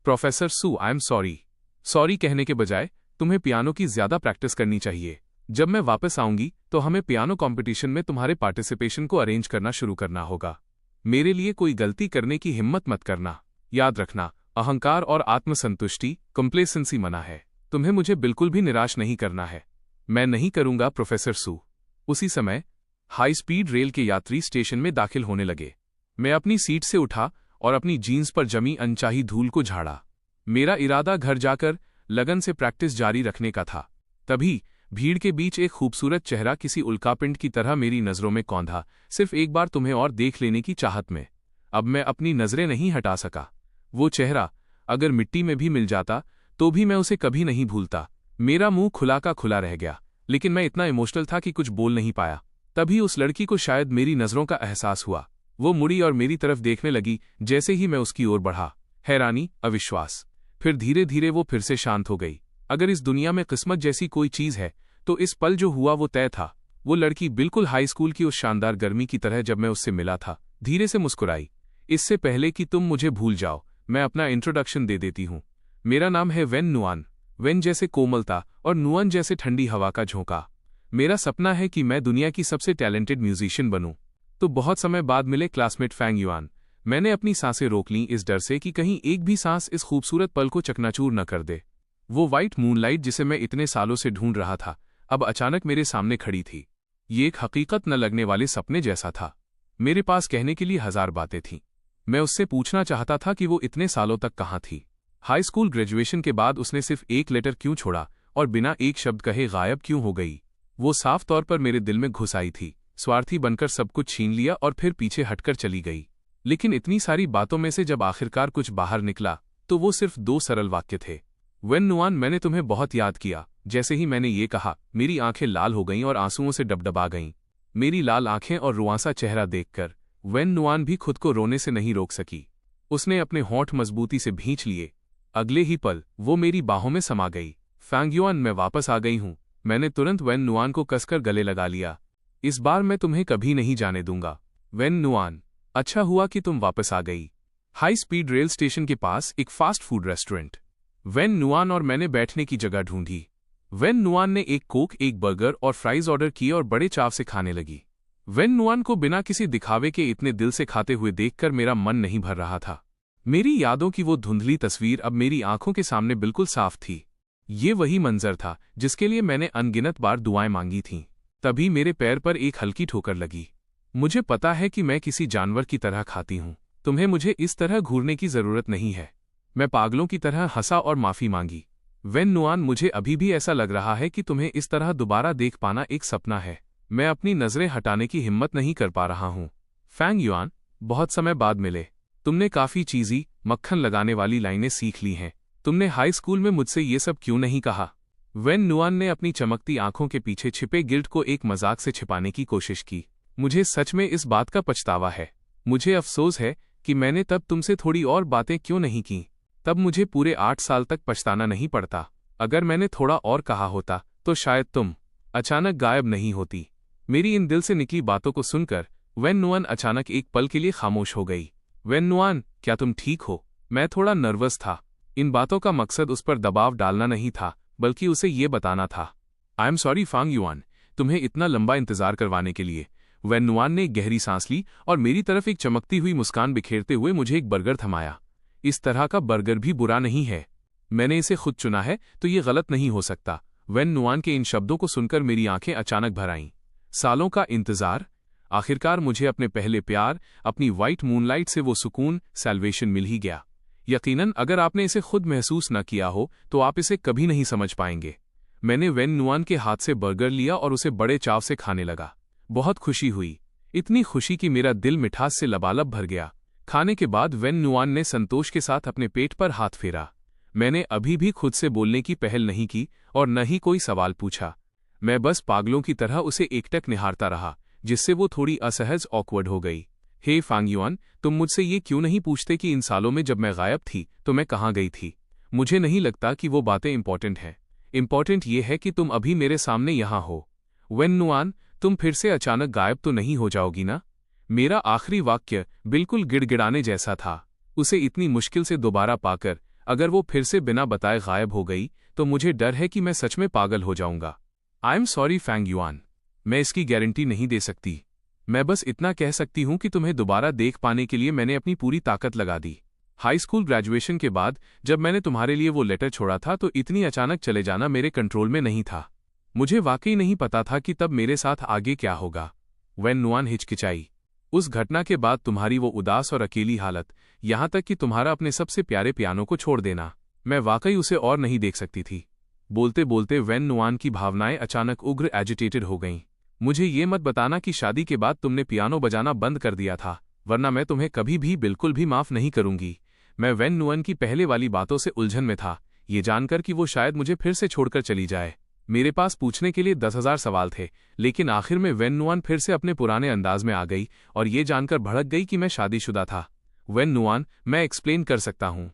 Professor Su, I am sorry. Sorry कहने के बजाय तुम्हें पियानो की ज्यादा प्रैक्टिस करनी चाहिए। जब मैं वापस आऊंगी तो हमें पियानो कंपटीशन में तुम्हारे पार्टिसिपेशन को अरेंज करना शुरू करना होगा। मेरे लिए कोई गलती करने की हिम्मत मत करना। याद रखना, अहंकार और आत्मसंतुष्टि, कंप्लेसेंसी मना है। तुम्हें मुझे बिल्कुल भी निराश नहीं करना है। मैं नहीं करूंगा प्रोफेसर सू। उसी समय हाई स्पीड रेल के यात्री स्टेशन में दाखिल होने लगे। मैं अपनी सीट से उठा और अपनी जीन्स पर जमी अनचाही धूल को झाड़ा। मेरा इरादा घर जाकर लगन से प्रैक्टिस जारी रखने का था। तभी भीड़ के बीच एक खूबसूरत चेहरा किसी उल्कापिंड की तरह मेरी नजरों में कौंधा, सिर्फ एक बार तुम्हें और देख लेने की चाहत में। अब मैं अपनी नजरें नहीं हटा सका। वो चेहरा अगर मिट्टी में भी मिल जाता तो भी मैं उसे कभी नहीं भूलता। मेरा मुंह खुला का खुला रह गया, लेकिन मैं इतना इमोशनल था कि कुछ बोल नहीं पाया। तभी उस लड़की को शायद मेरी नजरों का एहसास हुआ। वो मुड़ी और मेरी तरफ देखने लगी। जैसे ही मैं उसकी ओर बढ़ा, हैरानी, अविश्वास, फिर धीरे धीरे वो फिर से शांत हो गई। अगर इस दुनिया में किस्मत जैसी कोई चीज है तो इस पल जो हुआ वो तय था। वो लड़की बिल्कुल हाई स्कूल की उस शानदार गर्मी की तरह जब मैं उससे मिला था, धीरे से मुस्कुराई। इससे पहले कि तुम मुझे भूल जाओ, मैं अपना इंट्रोडक्शन दे देती हूँ। मेरा नाम है वेन नुआन। वेन जैसे कोमलता और नुआन जैसे ठंडी हवा का झोंका। मेरा सपना है कि मैं दुनिया की सबसे टैलेंटेड म्यूजिशियन बनूं। तो बहुत समय बाद मिले क्लासमेट फैंग युआन। मैंने अपनी सांसें रोक लीं इस डर से कि कहीं एक भी सांस इस खूबसूरत पल को चकनाचूर न कर दे। वो वाइट मूनलाइट जिसे मैं इतने सालों से ढूंढ रहा था, अब अचानक मेरे सामने खड़ी थी। ये एक हकीकत न लगने वाले सपने जैसा था। मेरे पास कहने के लिए 1000 बातें थीं। मैं उससे पूछना चाहता था कि वो इतने सालों तक कहाँ थी। हाई स्कूल ग्रेजुएशन के बाद उसने सिर्फ एक लेटर क्यों छोड़ा और बिना एक शब्द कहे गायब क्यों हो गई। वो साफ तौर पर मेरे दिल में घुस आई थी, स्वार्थी बनकर सब कुछ छीन लिया और फिर पीछे हटकर चली गई। लेकिन इतनी सारी बातों में से जब आखिरकार कुछ बाहर निकला तो वो सिर्फ 2 सरल वाक्य थे। वेन नुआन, मैंने तुम्हें बहुत याद किया। जैसे ही मैंने ये कहा, मेरी आंखें लाल हो गईं और आंसुओं से डबडबा गईं। मेरी लाल आंखें और रुआंसा चेहरा देखकर वेन नुआन भी खुद को रोने से नहीं रोक सकी। उसने अपने होंठ मजबूती से भींच लिए। अगले ही पल वो मेरी बाहों में समा गई। फैंग युआन, मैं वापस आ गई हूं। मैंने तुरंत वेन नुआन को कसकर गले लगा लिया। इस बार मैं तुम्हें कभी नहीं जाने दूंगा। वेन नुआन, अच्छा हुआ कि तुम वापस आ गई। हाई स्पीड रेल स्टेशन के पास एक fast food restaurant. When Nuwan और मैंने बैठने की जगह ढूंढी। वेन नुआन ने एक कोक, एक बर्गर और फ्राइज ऑर्डर किए और बड़े चाव से खाने लगी। वेन नुआन को बिना किसी दिखावे के इतने दिल से खाते हुए देखकर मेरा मन नहीं भर रहा था। मेरी यादों की वो धुंधली तस्वीर अब मेरी आंखों के सामने बिल्कुल साफ थी। ये वही मंजर था जिसके लिए मैंने अनगिनत बार दुआएं मांगी थीं। तभी मेरे पैर पर एक हल्की ठोकर लगी। मुझे पता है कि मैं किसी जानवर की तरह खाती हूं। तुम्हें मुझे इस तरह घूरने की जरूरत नहीं है। मैं पागलों की तरह हंसा और माफी मांगी। वेन नुआन, मुझे अभी भी ऐसा लग रहा है कि तुम्हें इस तरह दोबारा देख पाना एक सपना है। मैं अपनी नजरें हटाने की हिम्मत नहीं कर पा रहा हूं। फैंग युआन, बहुत समय बाद मिले। तुमने काफी चीजी, मक्खन लगाने वाली लाइनें सीख ली हैं। तुमने हाई स्कूल में मुझसे ये सब क्यों नहीं कहा? वेन नुआन ने अपनी चमकती आंखों के पीछे छिपे गिल्ट को एक मजाक से छिपाने की कोशिश की। मुझे सच में इस बात का पछतावा है। मुझे अफसोस है कि मैंने तब तुमसे थोड़ी और बातें क्यों नहीं की। तब मुझे पूरे 8 साल तक पछताना नहीं पड़ता। अगर मैंने थोड़ा और कहा होता तो शायद तुम अचानक गायब नहीं होती। मेरी इन दिल से निकली बातों को सुनकर वेन नुआन अचानक एक पल के लिए खामोश हो गई। वेन नुआन, क्या तुम ठीक हो? मैं थोड़ा नर्वस था। इन बातों का मकसद उस पर दबाव डालना नहीं था, बल्कि उसे ये बताना था। I am sorry Fang Yuan, तुम्हें इतना लंबा इंतजार करवाने के लिए। वेन नुआन ने एक गहरी सांस ली और मेरी तरफ एक चमकती हुई मुस्कान बिखेरते हुए मुझे एक बर्गर थमाया। इस तरह का बर्गर भी बुरा नहीं है। मैंने इसे खुद चुना है तो ये गलत नहीं हो सकता। वेन नुआन के इन शब्दों को सुनकर मेरी आंखें अचानक भर आईं। सालों का इंतजार, आखिरकार मुझे अपने पहले प्यार, अपनी वाइट मूनलाइट से वो सुकून, सैल्वेशन मिल ही गया। यकीनन अगर आपने इसे खुद महसूस न किया हो तो आप इसे कभी नहीं समझ पाएंगे। मैंने वेन नुआन के हाथ से बर्गर लिया और उसे बड़े चाव से खाने लगा। बहुत खुशी हुई, इतनी खुशी कि मेरा दिल मिठास से लबालब भर गया। खाने के बाद वेन नुआन ने संतोष के साथ अपने पेट पर हाथ फेरा। मैंने अभी भी खुद से बोलने की पहल नहीं की और न ही कोई सवाल पूछा। मैं बस पागलों की तरह उसे एकटक निहारता रहा, जिससे वो थोड़ी असहज ऑकवर्ड हो गई। हे फैंग युआन, तुम मुझसे ये क्यों नहीं पूछते कि इन सालों में जब मैं गायब थी तो मैं कहाँ गई थी? मुझे नहीं लगता कि वो बातें इंपॉर्टेंट हैं। इंपॉर्टेंट ये है कि तुम अभी मेरे सामने यहाँ हो। वेन नुआन, तुम फिर से अचानक गायब तो नहीं हो जाओगी ना? मेरा आखिरी वाक्य बिल्कुल गिड़गिड़ाने जैसा था। उसे इतनी मुश्किल से दोबारा पाकर अगर वो फिर से बिना बताए गायब हो गई तो मुझे डर है कि मैं सच में पागल हो जाऊंगा। I am sorry Fang Yuan, मैं इसकी गारंटी नहीं दे सकती। मैं बस इतना कह सकती हूं कि तुम्हें दोबारा देख पाने के लिए मैंने अपनी पूरी ताकत लगा दी। हाई स्कूल ग्रेजुएशन के बाद जब मैंने तुम्हारे लिए वो लेटर छोड़ा था तो इतनी अचानक चले जाना मेरे कंट्रोल में नहीं था। मुझे वाकई नहीं पता था कि तब मेरे साथ आगे क्या होगा। वेन नुआन हिचकिचाई। उस घटना के बाद तुम्हारी वो उदास और अकेली हालत, यहां तक कि तुम्हारा अपने सबसे प्यारे पियानो को छोड़ देना, मैं वाकई उसे और नहीं देख सकती थी। बोलते बोलते वेन नुआन की भावनाएं अचानक उग्र एजिटेटेड हो गईं। मुझे ये मत बताना कि शादी के बाद तुमने पियानो बजाना बंद कर दिया था, वरना मैं तुम्हें कभी भी बिल्कुल भी माफ नहीं करूंगी। मैं वेन नुआन की पहले वाली बातों से उलझन में था, ये जानकर कि वो शायद मुझे फिर से छोड़कर चली जाए। मेरे पास पूछने के लिए 10,000 सवाल थे, लेकिन आखिर में वेन नुआन फिर से अपने पुराने अंदाज में आ गई और ये जानकर भड़क गई कि मैं शादीशुदा था। वेन नुआन, मैं एक्सप्लेन कर सकता हूँ।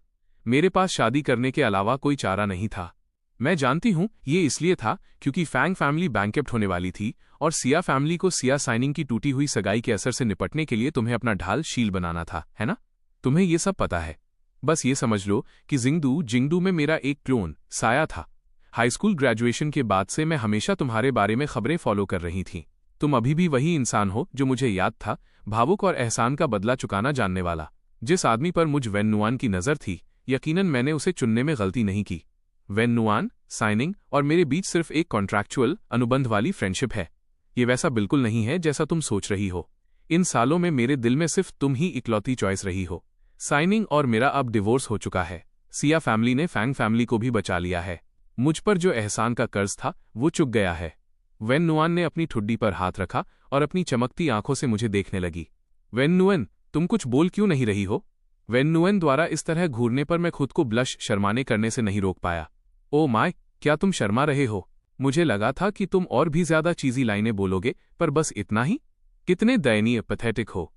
मेरे पास शादी करने के अलावा कोई चारा नहीं था। मैं जानती हूँ ये इसलिए था क्योंकि फैंग फैमिली बैंकरप्ट होने वाली थी और सिया फैमिली को सिया साइनिंग की टूटी हुई सगाई के असर से निपटने के लिए तुम्हें अपना ढाल शील बनाना था, है ना? तुम्हें ये सब पता है। बस ये समझ लो कि जिंगडू में मेरा एक क्लोन साया था। हाई स्कूल ग्रेजुएशन के बाद से मैं हमेशा तुम्हारे बारे में खबरें फॉलो कर रही थी। तुम अभी भी वही इंसान हो जो मुझे याद था, भावुक और एहसान का बदला चुकाना जानने वाला। जिस आदमी पर मुझ वेन नुआन की नज़र थी, यकीनन मैंने उसे चुनने में गलती नहीं की। वेन नुआन, साइनिंग और मेरे बीच सिर्फ एक कॉन्ट्रैक्चुअल अनुबंध वाली फ्रेंडशिप है। ये वैसा बिल्कुल नहीं है जैसा तुम सोच रही हो। इन सालों में मेरे दिल में सिर्फ तुम ही इकलौती चॉइस रही हो। साइनिंग और मेरा अब डिवोर्स हो चुका है। सिया फैमिली ने फैंग फैमिली को भी बचा लिया है। मुझ पर जो एहसान का कर्ज था वो चुक गया है। वेन नुआन ने अपनी ठुड्डी पर हाथ रखा और अपनी चमकती आंखों से मुझे देखने लगी। वेन नुएन, तुम कुछ बोल क्यों नहीं रही हो? वेन नुएन द्वारा इस तरह घूरने पर मैं खुद को ब्लश शर्माने करने से नहीं रोक पाया। ओ माय, क्या तुम शर्मा रहे हो? मुझे लगा था कि तुम और भी ज्यादा चीजी लाइनें बोलोगे, पर बस इतना ही? कितने दयनीय, पैथेटिक हो।